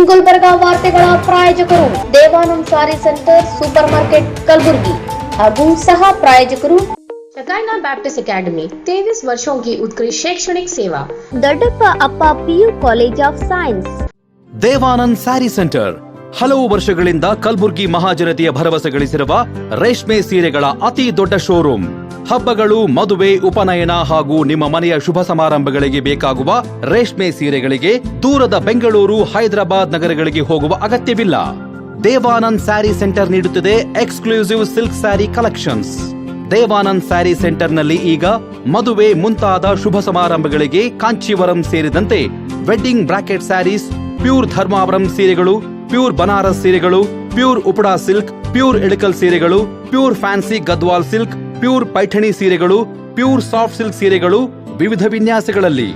ಇನ್ ಗುಲ್ಬರ್ಗಾ ವಾರ್ತೆಗಳ ಪ್ರಾಯೋಜಕರು ದೇವಾನಂದ್ ಸಾರಿ centre super market Kalaburagi ಹಾಗೂ सह प्रायोजकರು शकाइना बैप्टिस्ट अकेडमी 23 वर्षों की उत्कृष्ट शैक्षणिक सेवा ದೊಡ್ಡಪ್ಪ ಅಪ್ಪ PU college of science Devanand sari centre ಹಲವು ವರ್ಷಗಳಿಂದ ಕಲಬುರ್ಗಿ ಮಹಾಜನತೆಯ ಭರವಸೆ ಗಳಿಸಿರುವ ರೇಷ್ಮೆ ಸೀರೆಗಳ ಅತಿ ದೊಡ್ಡ ಶೋರೂಮ್. ಹಬ್ಬಗಳು, ಮದುವೆ, ಉಪನಯನ ಹಾಗೂ ನಿಮ್ಮ ಮನೆಯ ಶುಭ ಸಮಾರಂಭಗಳಿಗೆ ಬೇಕಾಗುವ ರೇಷ್ಮೆ ಸೀರೆಗಳಿಗೆ ದೂರದ ಬೆಂಗಳೂರು, ಹೈದರಾಬಾದ್ ನಗರಗಳಿಗೆ ಹೋಗುವ ಅಗತ್ಯವಿಲ್ಲ. ದೇವಾನಂದ್ ಸ್ಯಾರಿ ಸೆಂಟರ್ ನೀಡುತ್ತಿದೆ exclusive silk sari collections. Devanand sari ಸೆಂಟರ್ನಲ್ಲಿ ಈಗ ಮದುವೆ ಮುಂತಾದ ಶುಭ ಸಮಾರಂಭಗಳಿಗೆ ಕಾಂಚೀವರಂ ಸೇರಿದಂತೆ wedding brocade saris, pure Dharmavaram ಸೀರೆಗಳು, ಪ್ಯೂರ್ ಬನಾರಸ್ ಸೀರೆಗಳು, pure Uppada silk, pure Ilkal ಸೀರೆಗಳು, pure fancy Gadwal silk, pure Paithani ಸೀರೆಗಳು, ಪ್ಯೂರ್ ಸಾಫ್ಟ್ ಸಿಲ್ಕ್ ಸೀರೆಗಳು ವಿವಿಧ ವಿನ್ಯಾಸಗಳಲ್ಲಿ.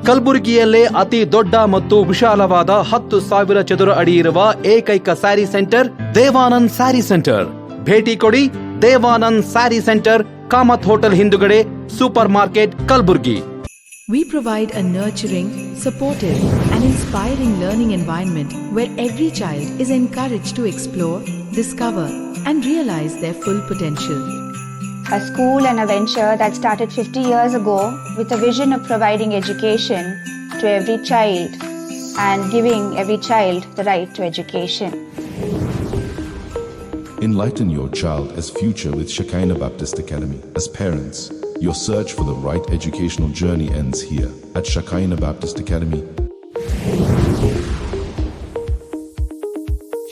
ಕಲಬುರಗಿಯಲ್ಲೇ ಅತಿ ದೊಡ್ಡ ಮತ್ತು ವಿಶಾಲವಾದ 10,000 ಚದುರ ಅಡಿ ಇರುವ ಏಕೈಕ ಸ್ಯಾರಿ ಸೆಂಟರ್ ದೇವಾನಂದ್ ಸ್ಯಾರಿ ಸೆಂಟರ್. ಭೇಟಿ ಕೊಡಿ. ದೇವಾನಂದ್ ಸ್ಯಾರಿ ಸೆಂಟರ್, ಕಾಮತ್ ಹೋಟೆಲ್ ಹಿಂದುಗಡೆ, super market, Kalaburagi. We provide a nurturing, supportive and inspiring learning environment where every child is encouraged to explore, discover and realize their full potential. A school and a venture that started 50 years ago with a vision of providing education to every child and giving every child the right to education. Enlighten your child as future with Shekinah Baptist Academy. As parents, your search for the right educational journey ends here at Shekinah Baptist Academy.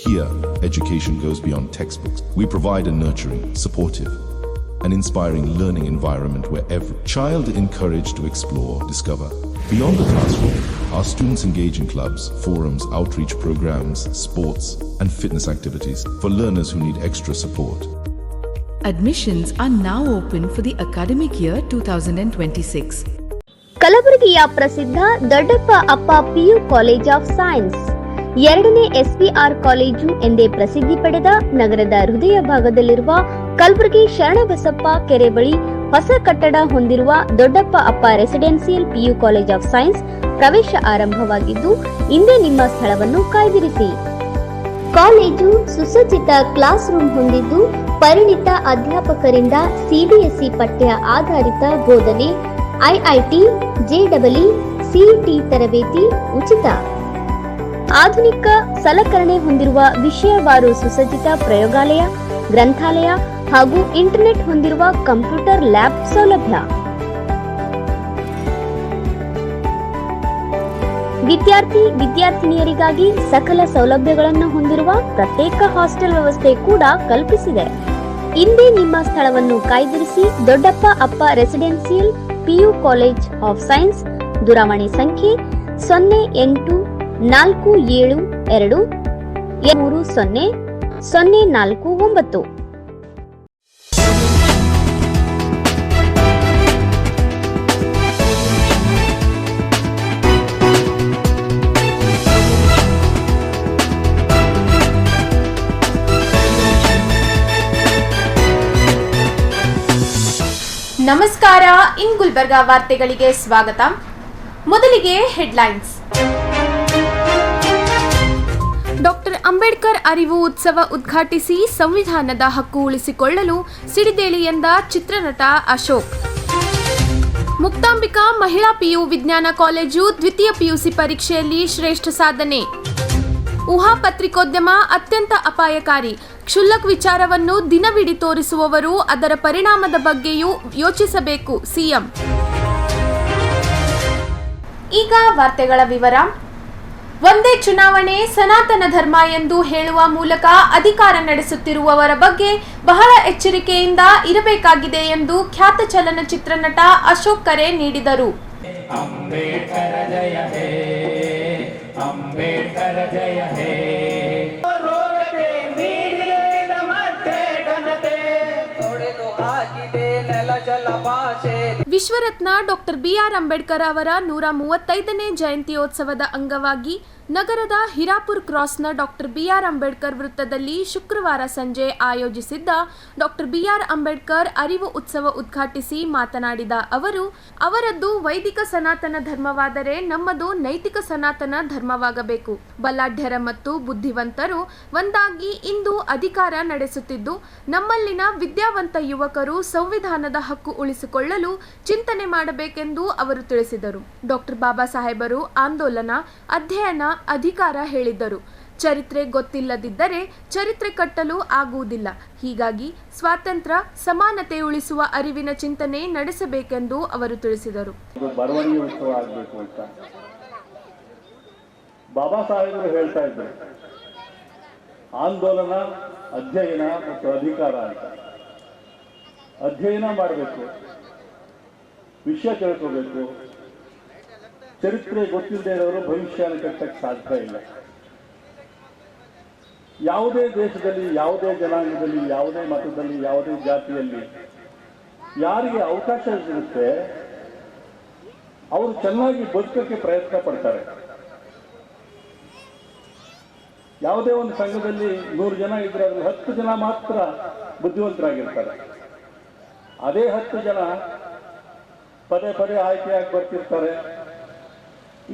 Here, education goes beyond textbooks. We provide a nurturing, supportive, and inspiring learning environment where every child is encouraged to explore, discover. Beyond the classroom, our students engage in clubs, forums, outreach programs, sports, and fitness activities for learners who need extra support. Admissions are now open for the academic year 2026. ಕಲಬುರಗಿಯ ಪ್ರಸಿದ್ಧ ದೊಡ್ಡಪ್ಪ ಅಪ್ಪ PU college of science, ಎರಡನೇ SPR college ಎಂದೇ ಪ್ರಸಿದ್ಧಿ ಪಡೆದ ನಗರದ ಹೃದಯ ಭಾಗದಲ್ಲಿರುವ ಕಲಬುರಗಿ ಶರಣಬಸಪ್ಪ ಕೆರೆ ಬಳಿ ಹೊಸ ಕಟ್ಟಡ ಹೊಂದಿರುವ ದೊಡ್ಡಪ್ಪ ಅಪ್ಪ residential PU college of science ಪ್ರವೇಶ ಆರಂಭವಾಗಿದ್ದು, ಇಂದೇ ನಿಮ್ಮ ಸ್ಥಳವನ್ನು ಕಾಯ್ದಿರಿಸಿ. ಕಾಲೇಜು ಸುಸಜ್ಜಿತ ಕ್ಲಾಸ್ ರೂಮ್ ಹೊಂದಿದ್ದು, ಪರಿಣಿತ ಅಧ್ಯಾಪಕರಿಂದ CBSE ಪಠ್ಯ ಆಧಾರಿತ ಬೋಧನೆ, IIT, JEE, CET ತರಬೇತಿ ಉಚಿತ. ಆಧುನಿಕ ಸಲಕರಣೆ ಹೊಂದಿರುವ ವಿಷಯವಾರು ಸುಸಜ್ಜಿತ ಪ್ರಯೋಗಾಲಯ, ಗ್ರಂಥಾಲಯ ಹಾಗೂ ಇಂಟರ್ನೆಟ್ ಹೊಂದಿರುವ ಕಂಪ್ಯೂಟರ್ ಲ್ಯಾಬ್ ಸೌಲಭ್ಯ. ವಿದ್ಯಾರ್ಥಿನಿಯರಿಗಾಗಿ ಸಕಲ ಸೌಲಭ್ಯಗಳನ್ನು ಹೊಂದಿರುವ ಪ್ರತ್ಯೇಕ ಹಾಸ್ಟೆಲ್ ವ್ಯವಸ್ಥೆ ಕೂಡ ಕಲ್ಪಿಸಿದೆ. ಇಂದೇ ನಿಮ್ಮ ಸ್ಥಳವನ್ನು ಕಾಯ್ದಿರಿಸಿ. ದೊಡ್ಡಪ್ಪ ಅಪ್ಪ residential PU college of science. ದೂರವಾಣಿ ಸಂಖ್ಯೆ 0842300049. ನಮಸ್ಕಾರ. ಇನ್ ಗುಲ್ಬರ್ಗಾ ವಾರ್ತೆಗಳಿಗೆ ಸ್ವಾಗತ. ಮೊದಲಿಗೆ ಹೆಡ್ಲೈನ್ಸ್. ಡಾಕ್ಟರ್ ಅಂಬೇಡ್ಕರ್ ಅರಿವು ಉತ್ಸವ ಉದ್ಘಾಟಿಸಿ ಸಂವಿಧಾನದ ಹಕ್ಕು ಉಳಿಸಿಕೊಳ್ಳಲು ಸಿಡಿದೇಳಿ ಎಂದ ಚಿತ್ರನಟ ಅಶೋಕ್. ಮುಕ್ತಾಂಬಿಕಾ ಮಹಿಳಾ PU ವಿಜ್ಞಾನ ಕಾಲೇಜು ದ್ವಿತೀಯ PUC ಪರೀಕ್ಷೆಯಲ್ಲಿ ಶ್ರೇಷ್ಠ ಸಾಧನೆ. ಊಹಾ ಪತ್ರಿಕೋದ್ಯಮ ಅತ್ಯಂತ ಅಪಾಯಕಾರಿ. ಕ್ಷುಲ್ಲಕ ವಿಚಾರವನ್ನು ದಿನವಿಡೀ ತೋರಿಸುವವರು ಅದರ ಪರಿಣಾಮದ ಬಗ್ಗೆಯೂ ಯೋಚಿಸಬೇಕು, CM. ಈಗ ವಾರ್ತೆಗಳ ವಿವರ. ಒಂದೇ ಚುನಾವಣೆ ಸನಾತನ ಧರ್ಮ ಎಂದು ಹೇಳುವ ಮೂಲಕ ಅಧಿಕಾರ ನಡೆಸುತ್ತಿರುವವರ ಬಗ್ಗೆ ಬಹಳ ಎಚ್ಚರಿಕೆಯಿಂದ ಇರಬೇಕಾಗಿದೆ ಎಂದು ಖ್ಯಾತ ಚಲನಚಿತ್ರ ನಟ ಅಶೋಕ್ ಕರೆ ನೀಡಿದರು. ಅಂಬೇಡ್ಕರ ಜಯ ಹೇ, ಅಂಬೇಡ್ಕರ ಜಯ ಹೇ. ವಿಶ್ವರತ್ನ ಡಾಕ್ಟರ್ ಬಿಆರ್ ಅಂಬೇಡ್ಕರ್ ಅವರ 135ನೇ ಜಯಂತ್ಯೋತ್ಸವದ ಅಂಗವಾಗಿ ನಗರದ ಹಿರಾಪುರ್ ಕ್ರಾಸ್ನ ಡಾಕ್ಟರ್ ಬಿಆರ್ ಅಂಬೇಡ್ಕರ್ ವೃತ್ತದಲ್ಲಿ ಶುಕ್ರವಾರ ಸಂಜೆ ಆಯೋಜಿಸಿದ್ದ ಡಾಕ್ಟರ್ ಬಿಆರ್ ಅಂಬೇಡ್ಕರ್ ಅರಿವು ಉತ್ಸವ ಉದ್ಘಾಟಿಸಿ ಮಾತನಾಡಿದ ಅವರು, ಅವರದ್ದು ವೈದಿಕ ಸನಾತನ ಧರ್ಮವಾದರೆ ನಮ್ಮದು ನೈತಿಕ ಸನಾತನ ಧರ್ಮವಾಗಬೇಕು. ಬಲಾಢ್ಯರ ಮತ್ತು ಬುದ್ಧಿವಂತರು ಒಂದಾಗಿ ಇಂದು ಅಧಿಕಾರ ನಡೆಸುತ್ತಿದ್ದು, ನಮ್ಮಲ್ಲಿನ ವಿದ್ಯಾವಂತ ಯುವಕರು ಸಂವಿಧಾನದ ಹಕ್ಕು ಉಳಿಸಿಕೊಳ್ಳಲು ಚಿಂತನೆ ಮಾಡಬೇಕೆಂದು ಅವರು ತಿಳಿಸಿದರು. ಡಾಕ್ಟರ್ ಬಾಬಾ ಸಾಹೇಬರು ಆಂದೋಲನ, ಅಧ್ಯಯನ, ಅಧಿಕಾರ ಹೇಳಿದ್ದರು. ಚರಿತ್ರೆ ಗೊತ್ತಿಲ್ಲದಿದ್ದರೆ ಚರಿತ್ರೆ ಕಟ್ಟಲು ಆಗುವುದಿಲ್ಲ. ಹೀಗಾಗಿ ಸ್ವಾತಂತ್ರ್ಯ, ಸಮಾನತೆ ಉಳಿಸುವ ಅರಿವಿನ ಚಿಂತನೆ ನಡೆಸಬೇಕೆಂದು ಅವರು ತಿಳಿಸಿದರು. ಬರವಣಿಗೆ ಉತ್ಸವ ಆಗಬೇಕು ಅಂತ ಬಾಬಾ ಸಾಹೇಬರು ಹೇಳ್ತಾ ಇದ್ರು. ಆಂದೋಲನ, ಅಧ್ಯಯನ ಮತ್ತು ಅಧಿಕಾರ ಅಂತ. ಅಧ್ಯಯನ ಮಾಡಬೇಕು, ವಿಷಯ ತಿಳ್ಕೋಬೇಕು. ಚರಿತ್ರೆ ಗೊತ್ತಿಲ್ಲದೆ ಇರೋರು ಭವಿಷ್ಯನ ಕಟ್ಟಕ್ಕೆ ಸಾಧ್ಯ ಇಲ್ಲ. ಯಾವುದೇ ದೇಶದಲ್ಲಿ, ಯಾವುದೇ ಜನಾಂಗದಲ್ಲಿ, ಯಾವುದೇ ಮತದಲ್ಲಿ, ಯಾವುದೇ ಜಾತಿಯಲ್ಲಿ ಯಾರಿಗೆ ಅವಕಾಶ ಇರುತ್ತೆ ಅವರು ಚೆನ್ನಾಗಿ ಬದುಕಕ್ಕೆ ಪ್ರಯತ್ನ ಪಡ್ತಾರೆ. ಯಾವುದೇ ಒಂದು ಸಂಘದಲ್ಲಿ 100 ಜನ ಇದ್ರೆ ಅದರಲ್ಲಿ 10 ಜನ ಮಾತ್ರ ಬುದ್ಧಿವಂತರಾಗಿರ್ತಾರೆ. ಅದೇ 10 ಜನ ಪದೇ ಪದೇ ಆಯ್ಕೆಯಾಗಿ ಬರ್ತಿರ್ತಾರೆ.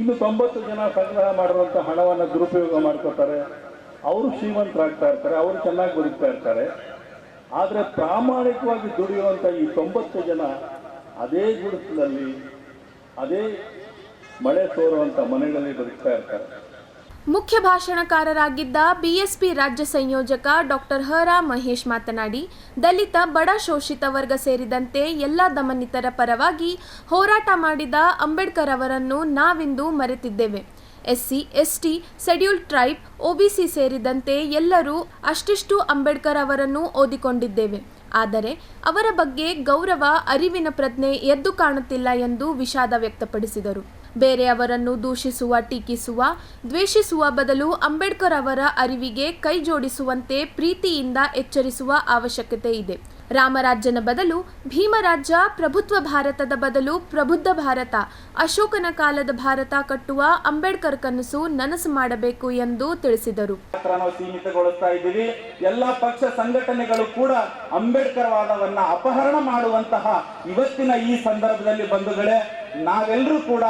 ಇನ್ನು 90 ಜನ ಸಂಗ್ರಹ ಮಾಡಿರುವಂಥ ಹಣವನ್ನು ದುರುಪಯೋಗ ಮಾಡ್ಕೋತಾರೆ. ಅವರು ಶ್ರೀಮಂತರಾಗ್ತಾ ಇರ್ತಾರೆ, ಅವರು ಚೆನ್ನಾಗಿ ಬದುಕ್ತಾ ಇರ್ತಾರೆ. ಆದರೆ ಪ್ರಾಮಾಣಿಕವಾಗಿ ದುಡಿಯುವಂಥ ಈ 90 ಜನ ಅದೇ ಗುಡಿಸಲಲ್ಲಿ, ಅದೇ ಮಳೆ ಸೋರುವಂಥ ಮನೆಗಳಲ್ಲಿ ಬದುಕ್ತಾ ಇರ್ತಾರೆ. ಮುಖ್ಯ ಭಾಷಣಕಾರರಾಗಿದ್ದ ಬಿಎಸ್ಪಿ ರಾಜ್ಯ ಸಂಯೋಜಕ ಡಾಕ್ಟರ್ ಹ.ರಾ. ಮಹೇಶ್ ಮಾತನಾಡಿ, ದಲಿತ, ಬಡ, ಶೋಷಿತ ವರ್ಗ ಸೇರಿದಂತೆ ಎಲ್ಲ ದಮನಿತರ ಪರವಾಗಿ ಹೋರಾಟ ಮಾಡಿದ ಅಂಬೇಡ್ಕರ್ ಅವರನ್ನು ನಾವಿಂದು ಮರೆತಿದ್ದೇವೆ. SC, ST, scheduled tribe, OBC ಸೇರಿದಂತೆ ಎಲ್ಲರೂ ಅಷ್ಟಿಷ್ಟು ಅಂಬೇಡ್ಕರ್ ಅವರನ್ನು ಓದಿಕೊಂಡಿದ್ದೇವೆ. ಆದರೆ ಅವರ ಬಗ್ಗೆ ಗೌರವ, ಅರಿವಿನ ಪ್ರಜ್ಞೆ ಎದ್ದು ಕಾಣುತ್ತಿಲ್ಲ ಎಂದು ವಿಷಾದ ವ್ಯಕ್ತಪಡಿಸಿದರು. ಬೇರೆಯವರನ್ನು ದೂಷಿಸುವ, ಟೀಕಿಸುವ, ದ್ವೇಷಿಸುವ ಬದಲು ಅಂಬೇಡ್ಕರ್ ಅವರ ಅರಿವಿಗೆ ಕೈ ಜೋಡಿಸುವಂತೆ ಪ್ರೀತಿಯಿಂದ ಎಚ್ಚರಿಸುವ ಅವಶ್ಯಕತೆ ಇದೆ. ರಾಮರಾಜ್ಯನ ಬದಲು ಭೀಮರಾಜ್ಯ, ಪ್ರಭುತ್ವ ಭಾರತದ ಬದಲು ಪ್ರಬುದ್ಧ ಭಾರತ, ಅಶೋಕನ ಕಾಲದ ಭಾರತ ಕಟ್ಟುವ ಅಂಬೇಡ್ಕರ್ ಕನಸು ನನಸು ಮಾಡಬೇಕು ಎಂದು ತಿಳಿಸಿದರು. ಸೀಮಿತಗೊಳಿಸ್ತಾ ಇದ್ದೀವಿ. ಎಲ್ಲ ಪಕ್ಷ ಸಂಘಟನೆಗಳು ಕೂಡ ಅಂಬೇಡ್ಕರ್ ವಾದವನ್ನ ಅಪಹರಣ ಮಾಡುವಂತಹ ಇವತ್ತಿನ ಈ ಸಂದರ್ಭದಲ್ಲಿ ಬಂಧುಗಳೇ, ನಾವೆಲ್ಲರೂ ಕೂಡ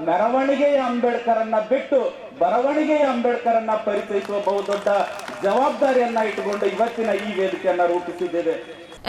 ಮೆರವಣಿಗೆಯ ಅಂಬೇಡ್ಕರನ್ನ ಬಿಟ್ಟು ಬರವಣಿಗೆಯ ಅಂಬೇಡ್ಕರನ್ನ ಪರಿಚಯಿಸುವ ಬಹುದೊಡ್ಡ ಜವಾಬ್ದಾರಿಯನ್ನ ಇಟ್ಟುಕೊಂಡು ಇವತ್ತಿನ ಈ ವೇದಿಕೆಯನ್ನ ರೂಪಿಸಿದ್ದೇವೆ.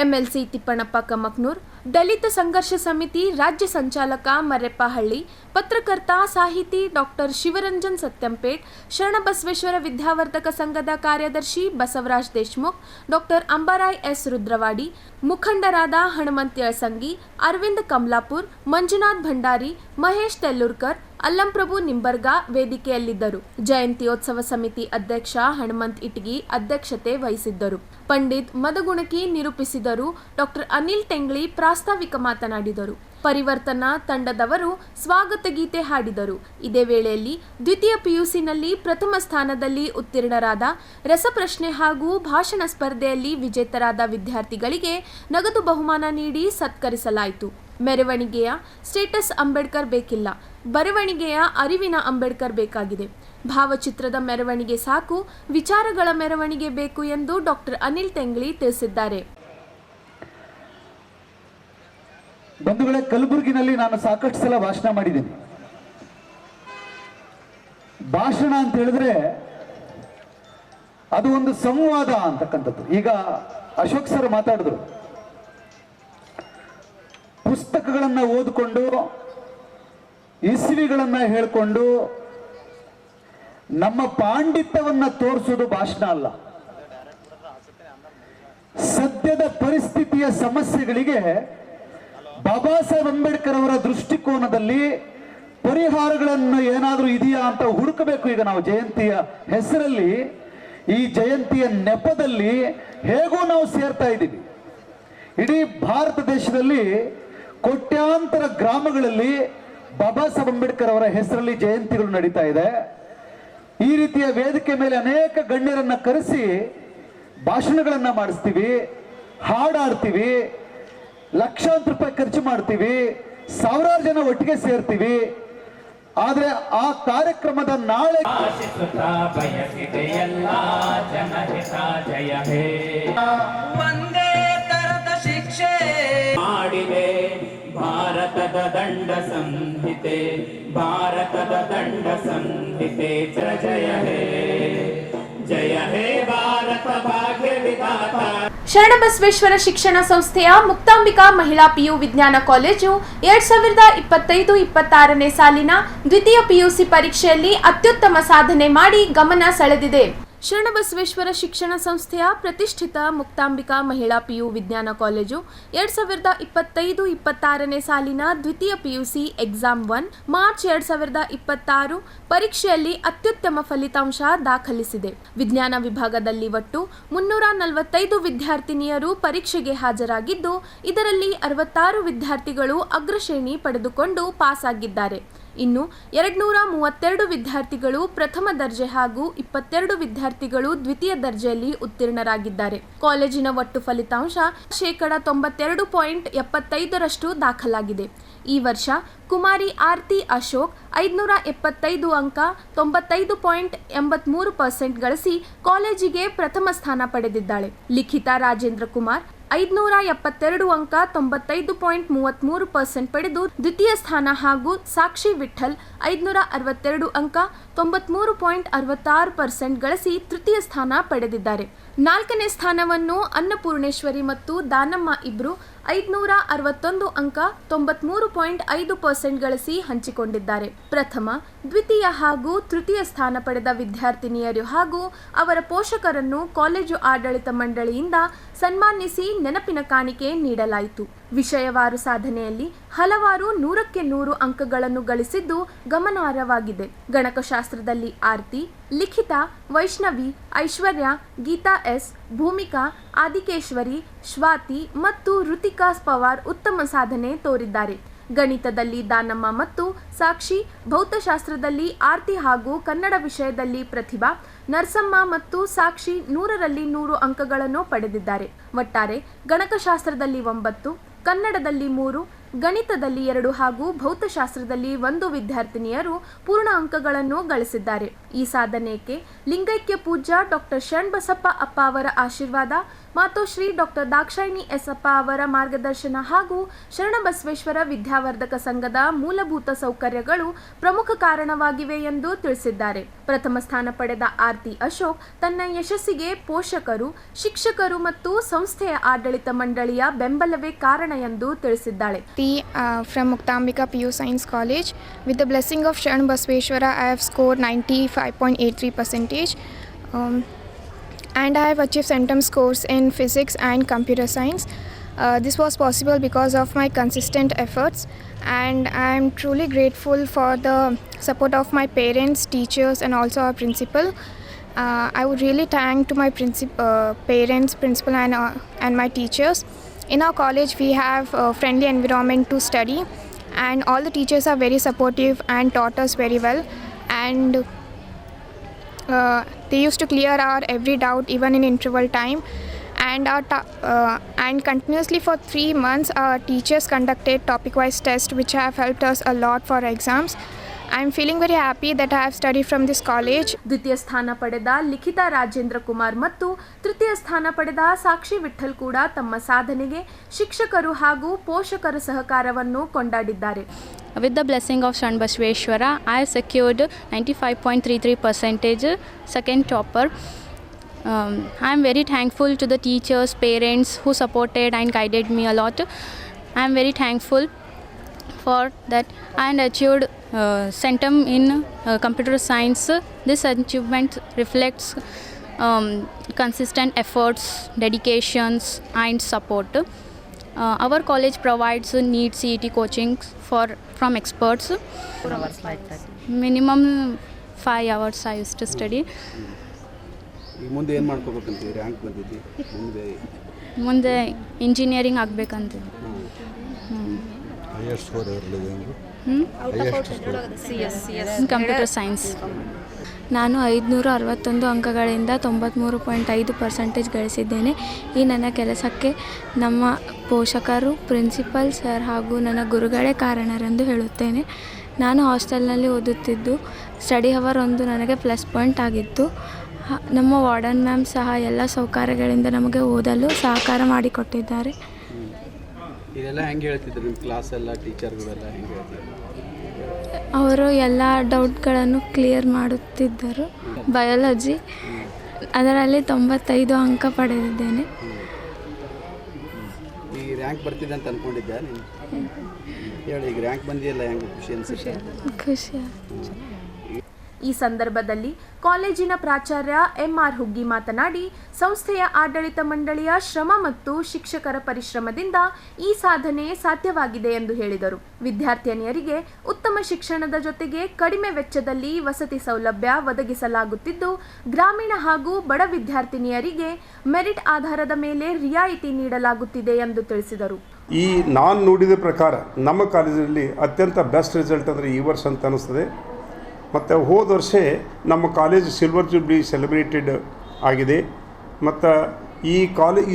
ಎಂಎಲ್ಸಿ ತಿಪ್ಪಣ್ಣಪ್ಪ ಕಮಕ್ನೂರ್, ದಲಿತ ಸಂಘರ್ಷ ಸಮಿತಿ ರಾಜ್ಯ ಸಂಚಾಲಕ ಮರ್ರೆಪ್ಪಹಳ್ಳಿ, ಪತ್ರಕರ್ತ, ಸಾಹಿತಿ ಡಾಕ್ಟರ್ ಶಿವರಂಜನ್ ಸತ್ಯಂಪೇಟ್, ಶರಣಬಸವೇಶ್ವರ ವಿದ್ಯಾವರ್ಧಕ ಸಂಘದ ಕಾರ್ಯದರ್ಶಿ ಬಸವರಾಜ್ ದೇಶಮುಖ್, ಡಾಕ್ಟರ್ ಅಂಬಾರಾಯ್ ಎಸ್ ರುದ್ರವಾಡಿ, ಮುಖಂಡರಾದ ಹನುಮಂತ್ ಯಳಸಂಗಿ, ಅರವಿಂದ್ ಕಮಲಾಪುರ್, ಮಂಜುನಾಥ್ ಭಂಡಾರಿ, ಮಹೇಶ್ ತೆಲ್ಲೂರ್ಕರ್, ಅಲ್ಲಂಪ್ರಭು ನಿಂಬರ್ಗಾ ವೇದಿಕೆಯಲ್ಲಿದ್ದರು. ಜಯಂತ್ಯೋತ್ಸವ ಸಮಿತಿ ಅಧ್ಯಕ್ಷ ಹನುಮಂತ್ ಇಟಗಿ ಅಧ್ಯಕ್ಷತೆ ವಹಿಸಿದ್ದರು. ಪಂಡಿತ್ ಮದಗುಣಕಿ ನಿರೂಪಿಸಿದರು. ಡಾಕ್ಟರ್ ಅನಿಲ್ ಟೆಂಗ್ಳಿ ಪ್ರಾಸ್ತಾವಿಕ ಮಾತನಾಡಿದರು. ಪರಿವರ್ತನಾ ತಂಡದವರು ಸ್ವಾಗತ ಗೀತೆ ಹಾಡಿದರು. ಇದೇ ವೇಳೆಯಲ್ಲಿ ದ್ವಿತೀಯ ಪಿಯುಸಿನಲ್ಲಿ ಪ್ರಥಮ ಸ್ಥಾನದಲ್ಲಿ ಉತ್ತೀರ್ಣರಾದ, ರಸಪ್ರಶ್ನೆ ಹಾಗೂ ಭಾಷಣ ಸ್ಪರ್ಧೆಯಲ್ಲಿ ವಿಜೇತರಾದ ವಿದ್ಯಾರ್ಥಿಗಳಿಗೆ ನಗದು ಬಹುಮಾನ ನೀಡಿ ಸತ್ಕರಿಸಲಾಯಿತು. ಮೆರವಣಿಗೆಯ ಸ್ಟೇಟಸ್ ಅಂಬೇಡ್ಕರ್ ಬೇಕಿಲ್ಲ, ಬರವಣಿಗೆಯ ಅರಿವಿನ ಅಂಬೇಡ್ಕರ್ ಬೇಕಾಗಿದೆ. ಭಾವಚಿತ್ರದ ಮೆರವಣಿಗೆ ಸಾಕು, ವಿಚಾರಗಳ ಮೆರವಣಿಗೆ ಬೇಕು ಎಂದು ಡಾಕ್ಟರ್ ಅನಿಲ್ ಟೆಂಗ್ಳಿ ತಿಳಿಸಿದ್ದಾರೆ. ಬಂಧುಗಳೇ, ಕಲಬುರಗಿನಲ್ಲಿ ನಾನು ಸಾಕಷ್ಟು ಸಲ ಭಾಷಣ ಮಾಡಿದ್ದೀನಿ. ಭಾಷಣ ಅಂತ ಹೇಳಿದ್ರೆ ಅದು ಒಂದು ಸಂವಾದ ಅಂತಕ್ಕಂಥದ್ದು. ಈಗ ಅಶೋಕ್ ಸರ್ ಮಾತಾಡಿದ್ರು, ಪುಸ್ತಕಗಳನ್ನ ಓದಿಕೊಂಡು ಇಸ್ವಿಗಳನ್ನ ಹೇಳ್ಕೊಂಡು ನಮ್ಮ ಪಾಂಡಿತ್ಯವನ್ನ ತೋರಿಸೋದು ಭಾಷಣ ಅಲ್ಲ. ಸದ್ಯದ ಪರಿಸ್ಥಿತಿಯ ಸಮಸ್ಯೆಗಳಿಗೆ ಬಾಬಾ ಸಾಹೇಬ್ ಅಂಬೇಡ್ಕರ್ ಅವರ ದೃಷ್ಟಿಕೋನದಲ್ಲಿ ಪರಿಹಾರಗಳನ್ನು ಏನಾದರೂ ಇದೆಯಾ ಅಂತ ಹುಡುಕಬೇಕು. ಈಗ ನಾವು ಜಯಂತಿಯ ಹೆಸರಲ್ಲಿ, ಈ ಜಯಂತಿಯ ನೆಪದಲ್ಲಿ ಹೇಗೂ ನಾವು ಸೇರ್ತಾ ಇದ್ದೀವಿ. ಇಡೀ ಭಾರತ ದೇಶದಲ್ಲಿ ಕೋಟ್ಯಾಂತರ ಗ್ರಾಮಗಳಲ್ಲಿ ಬಾಬಾ ಸಾಹೇಬ್ ಅಂಬೇಡ್ಕರ್ ಅವರ ಹೆಸರಲ್ಲಿ ಜಯಂತಿಗಳು ನಡೀತಾ ಇದೆ. ಈ ರೀತಿಯ ವೇದಿಕೆ ಮೇಲೆ ಅನೇಕ ಗಣ್ಯರನ್ನ ಕರೆಸಿ ಭಾಷಣಗಳನ್ನ ಮಾಡಿಸ್ತೀವಿ, ಹಾಡಾಡ್ತೀವಿ, ಲಕ್ಷಾಂತರ ರೂಪಾಯಿ ಖರ್ಚು ಮಾಡ್ತೀವಿ. ಸಾವಿರಾರು ಜನ ಒಟ್ಟಿಗೆ ಸೇರ್ತೀವಿ. ಆದ್ರೆ ಆ ಕಾರ್ಯಕ್ರಮದ ನಾಳೆ ಆಶಿಸುತ್ತಾ ಬಯಸಿದೆ ಎಲ್ಲ ಜನಹಿತ ಜಯ ಹೇ. ಒಂದೇ ತರದ ಶಿಕ್ಷೆ ಮಾಡಿದೆ ಭಾರತದ ದಂಡ ಸಂಹಿತೆ, ಭಾರತದ ದಂಡ ಸಂಹಿತೆ. ಜಯ ಹೇ ಜಯ ಹೇ ಭಾರತ ಭಾಗ್ಯ ವಿಧಾತ. ಶರಣಬಸವೇಶ್ವರ ಶಿಕ್ಷಣ ಸಂಸ್ಥೆಯ ಮುಕ್ತಾಂಬಿಕಾ ಮಹಿಳಾ ಪಿಯು ವಿಜ್ಞಾನ ಕಾಲೇಜು 2025-26ನೇ ಸಾಲಿನ ದ್ವಿತೀಯ ಪಿಯುಸಿ ಪರೀಕ್ಷೆಯಲ್ಲಿ ಅತ್ಯುತ್ತಮ ಸಾಧನೆ ಮಾಡಿ ಗಮನ ಸೆಳೆದಿದೆ. ಶರಣಬಸವೇಶ್ವರ ಶಿಕ್ಷಣ ಸಂಸ್ಥೆಯ ಪ್ರತಿಷ್ಠಿತ ಮುಕ್ತಾಂಬಿಕಾ ಮಹಿಳಾ ಪಿಯು ವಿಜ್ಞಾನ ಕಾಲೇಜು 2025-26ನೇ ಸಾಲಿನ ದ್ವಿತೀಯ ಪಿಯುಸಿ ಎಕ್ಸಾಮ್ 1 ಮಾರ್ಚ್ 2026 ಪರೀಕ್ಷೆಯಲ್ಲಿ ಅತ್ಯುತ್ತಮ ಫಲಿತಾಂಶ ದಾಖಲಿಸಿದೆ. ವಿಜ್ಞಾನ ವಿಭಾಗದಲ್ಲಿ ಒಟ್ಟು 345 ವಿದ್ಯಾರ್ಥಿನಿಯರು ಪರೀಕ್ಷೆಗೆ ಹಾಜರಾಗಿದ್ದು, ಇದರಲ್ಲಿ 66 ವಿದ್ಯಾರ್ಥಿಗಳು ಅಗ್ರಶ್ರೇಣಿ ಪಡೆದುಕೊಂಡು ಪಾಸ್ ಆಗಿದ್ದಾರೆ. ಇನ್ನು 232 ವಿದ್ಯಾರ್ಥಿಗಳು ಪ್ರಥಮ ದರ್ಜೆ ಹಾಗೂ 22 ವಿದ್ಯಾರ್ಥಿಗಳು ದ್ವಿತೀಯ ದರ್ಜೆಯಲ್ಲಿ ಉತ್ತೀರ್ಣರಾಗಿದ್ದಾರೆ. ಕಾಲೇಜಿನ ಒಟ್ಟು ಫಲಿತಾಂಶ 92.75% ದಾಖಲಾಗಿದೆ. ಈ ವರ್ಷ ಕುಮಾರಿ ಆರ್ತಿ ಅಶೋಕ್ 575 ಅಂಕ 95.83% ಗಳಿಸಿ ಕಾಲೇಜಿಗೆ ಪ್ರಥಮ ಸ್ಥಾನ ಪಡೆದಿದ್ದಾಳೆ. ಲಿಖಿತಾ ರಾಜೇಂದ್ರ ಕುಮಾರ್ 572 ಅಂಕ 95.33% ಪಡೆದು ದ್ವಿತೀಯ ಸ್ಥಾನ ಹಾಗೂ ಸಾಕ್ಷಿ ವಿಠಲ್ 562 ಅಂಕ 93.66% ಗಳಿಸಿ ತೃತೀಯ ಸ್ಥಾನ ಪಡೆದಿದ್ದಾರೆ. 4ನೇ ಸ್ಥಾನವನ್ನು ಅನ್ನಪೂರ್ಣೇಶ್ವರಿ ಮತ್ತು ದಾನಮ್ಮ ಇಬ್ರು 561 ಅಂಕ 93.5% ಗಳಿಸಿ ಹಂಚಿಕೊಂಡಿದ್ದಾರೆ. ಪ್ರಥಮ, ದ್ವಿತೀಯ ಹಾಗೂ ತೃತೀಯ ಸ್ಥಾನ ಪಡೆದ ವಿದ್ಯಾರ್ಥಿನಿಯರು ಹಾಗೂ ಅವರ ಪೋಷಕರನ್ನು ಕಾಲೇಜು ಆಡಳಿತ ಮಂಡಳಿಯಿಂದ ಸನ್ಮಾನಿಸಿ ನೆನಪಿನ ಕಾಣಿಕೆ ನೀಡಲಾಯಿತು. ವಿಷಯವಾರು ಸಾಧನೆಯಲ್ಲಿ ಹಲವಾರು 100ಕ್ಕೆ 100 ಅಂಕಗಳನ್ನು ಗಳಿಸಿದ್ದು ಗಮನಾರ್ಹವಾಗಿದೆ. ಗಣಕಶಾಸ್ತ್ರದಲ್ಲಿ ಆರ್ತಿ, ಲಿಖಿತಾ, ವೈಷ್ಣವಿ, ಐಶ್ವರ್ಯ, ಗೀತಾ ಎಸ್, ಭೂಮಿಕಾ, ಆದಿಕೇಶ್ವರಿ, ಸ್ವಾತಿ ಮತ್ತು ಋತಿಕಾ ಪವಾರ್ ಉತ್ತಮ ಸಾಧನೆ ತೋರಿದ್ದಾರೆ. ಗಣಿತದಲ್ಲಿ ದಾನಮ್ಮ ಮತ್ತು ಸಾಕ್ಷಿ, ಭೌತಶಾಸ್ತ್ರದಲ್ಲಿ ಆರ್ತಿ ಹಾಗೂ ಕನ್ನಡ ವಿಷಯದಲ್ಲಿ ಪ್ರತಿಭಾ, ನರಸಮ್ಮ ಮತ್ತು ಸಾಕ್ಷಿ 100ರಲ್ಲಿ 100 ಅಂಕಗಳನ್ನು ಪಡೆದಿದ್ದಾರೆ. ಒಟ್ಟಾರೆ ಗಣಕಶಾಸ್ತ್ರದಲ್ಲಿ 9, ಕನ್ನಡದಲ್ಲಿ 3, ಗಣಿತದಲ್ಲಿ 2 ಹಾಗೂ ಭೌತಶಾಸ್ತ್ರದಲ್ಲಿ 1 ವಿದ್ಯಾರ್ಥಿನಿಯರು ಪೂರ್ಣ ಅಂಕಗಳನ್ನು ಗಳಿಸಿದ್ದಾರೆ. ಈ ಸಾಧನೆಗೆ ಲಿಂಗೈಕ್ಯ ಪೂಜ್ಯ ಡಾಕ್ಟರ್ ಶರಣಬಸಪ್ಪ ಅಪ್ಪ ಅವರ ಆಶೀರ್ವಾದ, ಮಾತೋಶ್ರೀ ಡಾಕ್ಟರ್ ದಾಕ್ಷಾಯಿಣಿ ಎಸ್ ಅಪ್ಪ ಅವರ ಮಾರ್ಗದರ್ಶನ ಹಾಗೂ ಶರಣಬಸವೇಶ್ವರ ವಿದ್ಯಾವರ್ಧಕ ಸಂಘದ ಮೂಲಭೂತ ಸೌಕರ್ಯಗಳು ಪ್ರಮುಖ ಕಾರಣವಾಗಿವೆ ಎಂದು ತಿಳಿಸಿದ್ದಾರೆ. ಪ್ರಥಮ ಸ್ಥಾನ ಪಡೆದ ಆರ್ತಿ ಅಶೋಕ್ ತನ್ನ ಯಶಸ್ಸಿಗೆ ಪೋಷಕರು, ಶಿಕ್ಷಕರು ಮತ್ತು ಸಂಸ್ಥೆಯ ಆಡಳಿತ ಮಂಡಳಿಯ ಬೆಂಬಲವೇ ಕಾರಣ ಎಂದು ತಿಳಿಸಿದ್ದಾಳೆ. From Muktambika PU Science College. With the blessing of Sharan Basveshwara, I have scored 95.83%, and I have achieved centum scores in physics and computer science. This was possible because of my consistent efforts, and I am truly grateful for the support of my parents, teachers, and also our principal. I would really thank to my parents, principal, and my teachers. In our college, we have a friendly environment to study, and all the teachers are very supportive and taught us very well. And they used to clear our every doubt, even in interval time. And continuously for 3 months, our teachers conducted topic-wise tests, which have helped us a lot for exams. I am feeling very happy that I have studied from this college. ದ್ವಿತೀಯ ಸ್ಥಾನ ಪಡೆದ ಲಿಖಿತಾ ರಾಜೇಂದ್ರ ಕುಮಾರ್ ಮತ್ತು ತೃತೀಯ ಸ್ಥಾನ ಪಡೆದ ಸಾಕ್ಷಿ ವಿಠಲ್ ಕೂಡ ತಮ್ಮ ಸಾಧನೆಗೆ ಶಿಕ್ಷಕರು ಹಾಗೂ ಪೋಷಕರ ಸಹಕಾರವನ್ನು ಕೊಂಡಾಡಿದ್ದಾರೆ. With the blessing of Sharan Basveshwara, I have secured 95.33%, second topper. I am very thankful to the teachers, parents who supported and guided me a lot. I am very thankful for that. I achieved centum in computer science. This achievement reflects consistent efforts, dedications, and support. Our college provides neat CET coaching from experts. 4 hours like that. Minimum 5 hours I used to study. ಮುಂದೆ ಏನು ಮಾಡ್ಕೋಬೇಕಂತ rank ಬಂದಿದ್ದಿ? ಮುಂದೆ engineering ಆಗಬೇಕಂತ. Higher score ಇರಲಿದೆ. Computer science. ನಾನು 561 ಅಂಕಗಳಿಂದ 93.5% ಗಳಿಸಿದ್ದೇನೆ. ಈ ನನ್ನ ಕೆಲಸಕ್ಕೆ ನಮ್ಮ ಪೋಷಕರು, ಪ್ರಿನ್ಸಿಪಲ್ ಸರ್ ಹಾಗೂ ನನ್ನ ಗುರುಗಳೇ ಕಾರಣರೆಂದು ಹೇಳುತ್ತೇನೆ. ನಾನು ಹಾಸ್ಟೆಲ್ನಲ್ಲಿ ಓದುತ್ತಿದ್ದು ಸ್ಟಡಿ ಅವರ್ ಒಂದು ನನಗೆ ಪ್ಲಸ್ ಪಾಯಿಂಟ್ ಆಗಿತ್ತು. ನಮ್ಮ ವಾರ್ಡನ್ ಮ್ಯಾಮ್ ಸಹ ಎಲ್ಲ ಸೌಕರ್ಯಗಳಿಂದ ನಮಗೆ ಓದಲು ಸಹಕಾರ ಮಾಡಿಕೊಟ್ಟಿದ್ದಾರೆ. ಇದೆಲ್ಲ ಹೆಂಗೆ ಹೇಳ್ತಿದ್ರು ನಿಮ್ಮ ಕ್ಲಾಸೆಲ್ಲ, ಟೀಚರ್ಗಳೆಲ್ಲ ಹೆಂಗೆ ಹೇಳ್ತಿದ್ರು? ಅವರು ಎಲ್ಲ ಡೌಟ್ಗಳನ್ನು ಕ್ಲಿಯರ್ ಮಾಡುತ್ತಿದ್ದರು. ಬಯಾಲಜಿ ಅದರಲ್ಲಿ 95 ಅಂಕ ಪಡೆದಿದ್ದೇನೆ. ಈಗ ರ್ಯಾಂಕ್ ಬರ್ತಿದೆ ಅಂತ ಅಂದ್ಕೊಂಡಿದ್ದೆ ನೀನು? ಹೇಳಿ, ಈಗ ರ್ಯಾಂಕ್ ಬಂದಿಲ್ಲ, ಹೆಂಗೆ ಖುಷಿ ಅನಿಸುತ್ತೆ? ಖುಷಿ. ಈ ಸಂದರ್ಭದಲ್ಲಿ ಕಾಲೇಜಿನ ಪ್ರಾಚಾರ್ಯ ಎಂಆರ್ ಹುಗ್ಗಿ ಮಾತನಾಡಿ, ಸಂಸ್ಥೆಯ ಆಡಳಿತ ಮಂಡಳಿಯ ಶ್ರಮ ಮತ್ತು ಶಿಕ್ಷಕರ ಪರಿಶ್ರಮದಿಂದ ಈ ಸಾಧನೆ ಸಾಧ್ಯವಾಗಿದೆ ಎಂದು ಹೇಳಿದರು. ವಿದ್ಯಾರ್ಥಿನಿಯರಿಗೆ ಉತ್ತಮ ಶಿಕ್ಷಣದ ಜೊತೆಗೆ ಕಡಿಮೆ ವೆಚ್ಚದಲ್ಲಿ ವಸತಿ ಸೌಲಭ್ಯ ಒದಗಿಸಲಾಗುತ್ತಿದ್ದು, ಗ್ರಾಮೀಣ ಹಾಗೂ ಬಡ ವಿದ್ಯಾರ್ಥಿನಿಯರಿಗೆ ಮೆರಿಟ್ ಆಧಾರದ ಮೇಲೆ ರಿಯಾಯಿತಿ ನೀಡಲಾಗುತ್ತಿದೆ ಎಂದು ತಿಳಿಸಿದರು. ಈ ನಾನು ನೋಡಿದ ಪ್ರಕಾರ ನಮ್ಮ ಕಾಲೇಜಲ್ಲಿ ಅತ್ಯಂತ ಬೆಸ್ಟ್ ರಿಸಲ್ಟ್ ಅಂದರೆ ಈ ವರ್ಷ ಅಂತ ಅನ್ನಿಸ್ತದೆ. ಮತ್ತು ಹೋದ ವರ್ಷ ನಮ್ಮ ಕಾಲೇಜ್ ಸಿಲ್ವರ್ ಜೂಬ್ಲಿ ಸೆಲೆಬ್ರೇಟೆಡ್ ಆಗಿದೆ. ಮತ್ತು ಈ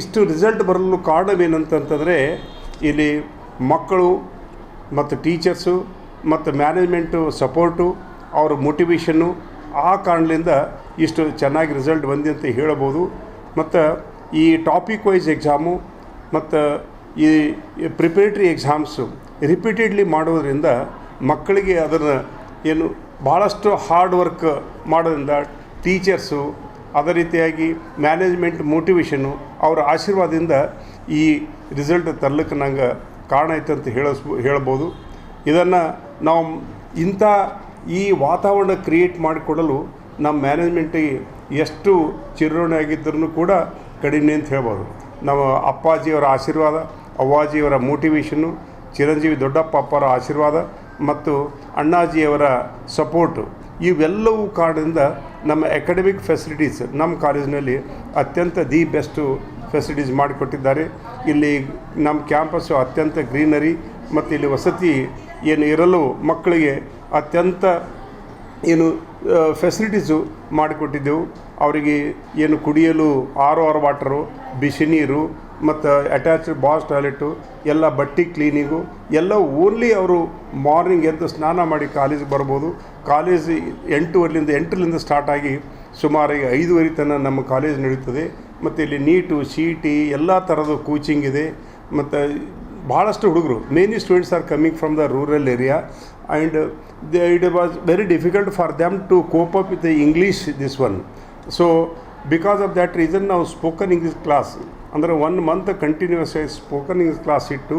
ಇಷ್ಟು ರಿಸಲ್ಟ್ ಬರಲು ಕಾರಣವೇನಂತಂದರೆ ಇಲ್ಲಿ ಮಕ್ಕಳು ಮತ್ತು ಟೀಚರ್ಸು ಮತ್ತು ಮ್ಯಾನೇಜ್ಮೆಂಟು ಸಪೋರ್ಟು, ಅವ್ರ ಮೋಟಿವೇಶನ್ನು, ಆ ಕಾರಣದಿಂದ ಇಷ್ಟು ಚೆನ್ನಾಗಿ ರಿಸಲ್ಟ್ ಬಂದಿದೆ ಅಂತ ಹೇಳಬೋದು. ಮತ್ತು ಈ ಟಾಪಿಕ್ ವೈಸ್ ಎಕ್ಸಾಮು ಮತ್ತು ಈ ಪ್ರಿಪರೇಟರಿ ಎಕ್ಸಾಮ್ಸು ರಿಪೀಟೆಡ್ಲಿ ಮಾಡೋದ್ರಿಂದ ಮಕ್ಕಳಿಗೆ ಅದನ್ನು ಏನು ಭಾಳಷ್ಟು ಹಾರ್ಡ್ ವರ್ಕ್ ಮಾಡೋದ್ರಿಂದ ಟೀಚರ್ಸು, ಅದೇ ರೀತಿಯಾಗಿ ಮ್ಯಾನೇಜ್ಮೆಂಟ್ ಮೋಟಿವೇಶನ್ನು, ಅವರ ಆಶೀರ್ವಾದದಿಂದ ಈ ರಿಸಲ್ಟ್ ತರಲಿಕ್ಕೆ ನಂಗೆ ಕಾರಣ ಐತೆ ಅಂತ ಹೇಳ್ಬೋದು. ಇದನ್ನು ನಾವು ಇಂಥ ಈ ವಾತಾವರಣ ಕ್ರಿಯೇಟ್ ಮಾಡಿಕೊಡಲು ನಮ್ಮ ಮ್ಯಾನೇಜ್ಮೆಂಟಿಗೆ ಎಷ್ಟು ಚಿರಋಣಿ ಆಗಿದ್ದರೂ ಕೂಡ ಕಡಿಮೆ ಅಂತ ಹೇಳ್ಬೋದು. ನಮ್ಮ ಅಪ್ಪಾಜಿಯವರ ಆಶೀರ್ವಾದ, ಅವ್ವಾಜಿಯವರ ಮೋಟಿವೇಶನ್ನು, ಚಿರಂಜೀವಿ ದೊಡ್ಡಪ್ಪ ಅಪ್ಪರ ಆಶೀರ್ವಾದ ಮತ್ತು ಅಣ್ಣಾಜಿಯವರ ಸಪೋರ್ಟು, ಇವೆಲ್ಲವೂ ಕಾರಣದಿಂದ ನಮ್ಮ ಅಕಾಡೆಮಿಕ್ ಫೆಸಿಲಿಟೀಸ್ ನಮ್ಮ ಕಾಲೇಜಿನಲ್ಲಿ ಅತ್ಯಂತ ದಿ ಬೆಸ್ಟು ಫೆಸಿಲಿಟೀಸ್ ಮಾಡಿಕೊಟ್ಟಿದ್ದಾರೆ. ಇಲ್ಲಿ ನಮ್ಮ ಕ್ಯಾಂಪಸ್ಸು ಅತ್ಯಂತ ಗ್ರೀನರಿ ಮತ್ತು ಇಲ್ಲಿ ವಸತಿ ಏನು ಇರಲು ಮಕ್ಕಳಿಗೆ ಅತ್ಯಂತ ಏನು ಫೆಸಿಲಿಟೀಸು ಮಾಡಿಕೊಟ್ಟಿದ್ದೆವು. ಅವರಿಗೆ ಏನು ಕುಡಿಯಲು RO ವಾಟರು, ಬಿಸಿ ನೀರು ಮತ್ತು ಅಟ್ಯಾಚ್ಡ್ ಬಾಯ್ಸ್ ಟಾಯ್ಲೆಟು, ಎಲ್ಲ ಬಟ್ಟೆ ಕ್ಲೀನಿಂಗು ಎಲ್ಲ ಓನ್ಲಿ ಅವರು ಮಾರ್ನಿಂಗ್ ಎದ್ದು ಸ್ನಾನ ಮಾಡಿ ಕಾಲೇಜಿಗೆ ಬರ್ಬೋದು. ಕಾಲೇಜ್ 8ರಿಂದ ಸ್ಟಾರ್ಟ್ ಆಗಿ ಸುಮಾರು 5:30 ತನಕ ನಮ್ಮ ಕಾಲೇಜ್ ನಡೀತದೆ. ಮತ್ತು ಇಲ್ಲಿ ನೀಟು, CET ಎಲ್ಲ ಥರದ ಕೋಚಿಂಗ್ ಇದೆ. ಮತ್ತು ಭಾಳಷ್ಟು ಹುಡುಗರು, many students are coming from the rural area and it was very difficult for them to cope up with the English this one. So because of that reason ನಾವು spoken English class ಅಂದರೆ 1 month continuous ಆಗಿ spoken English class ಇಟ್ಟು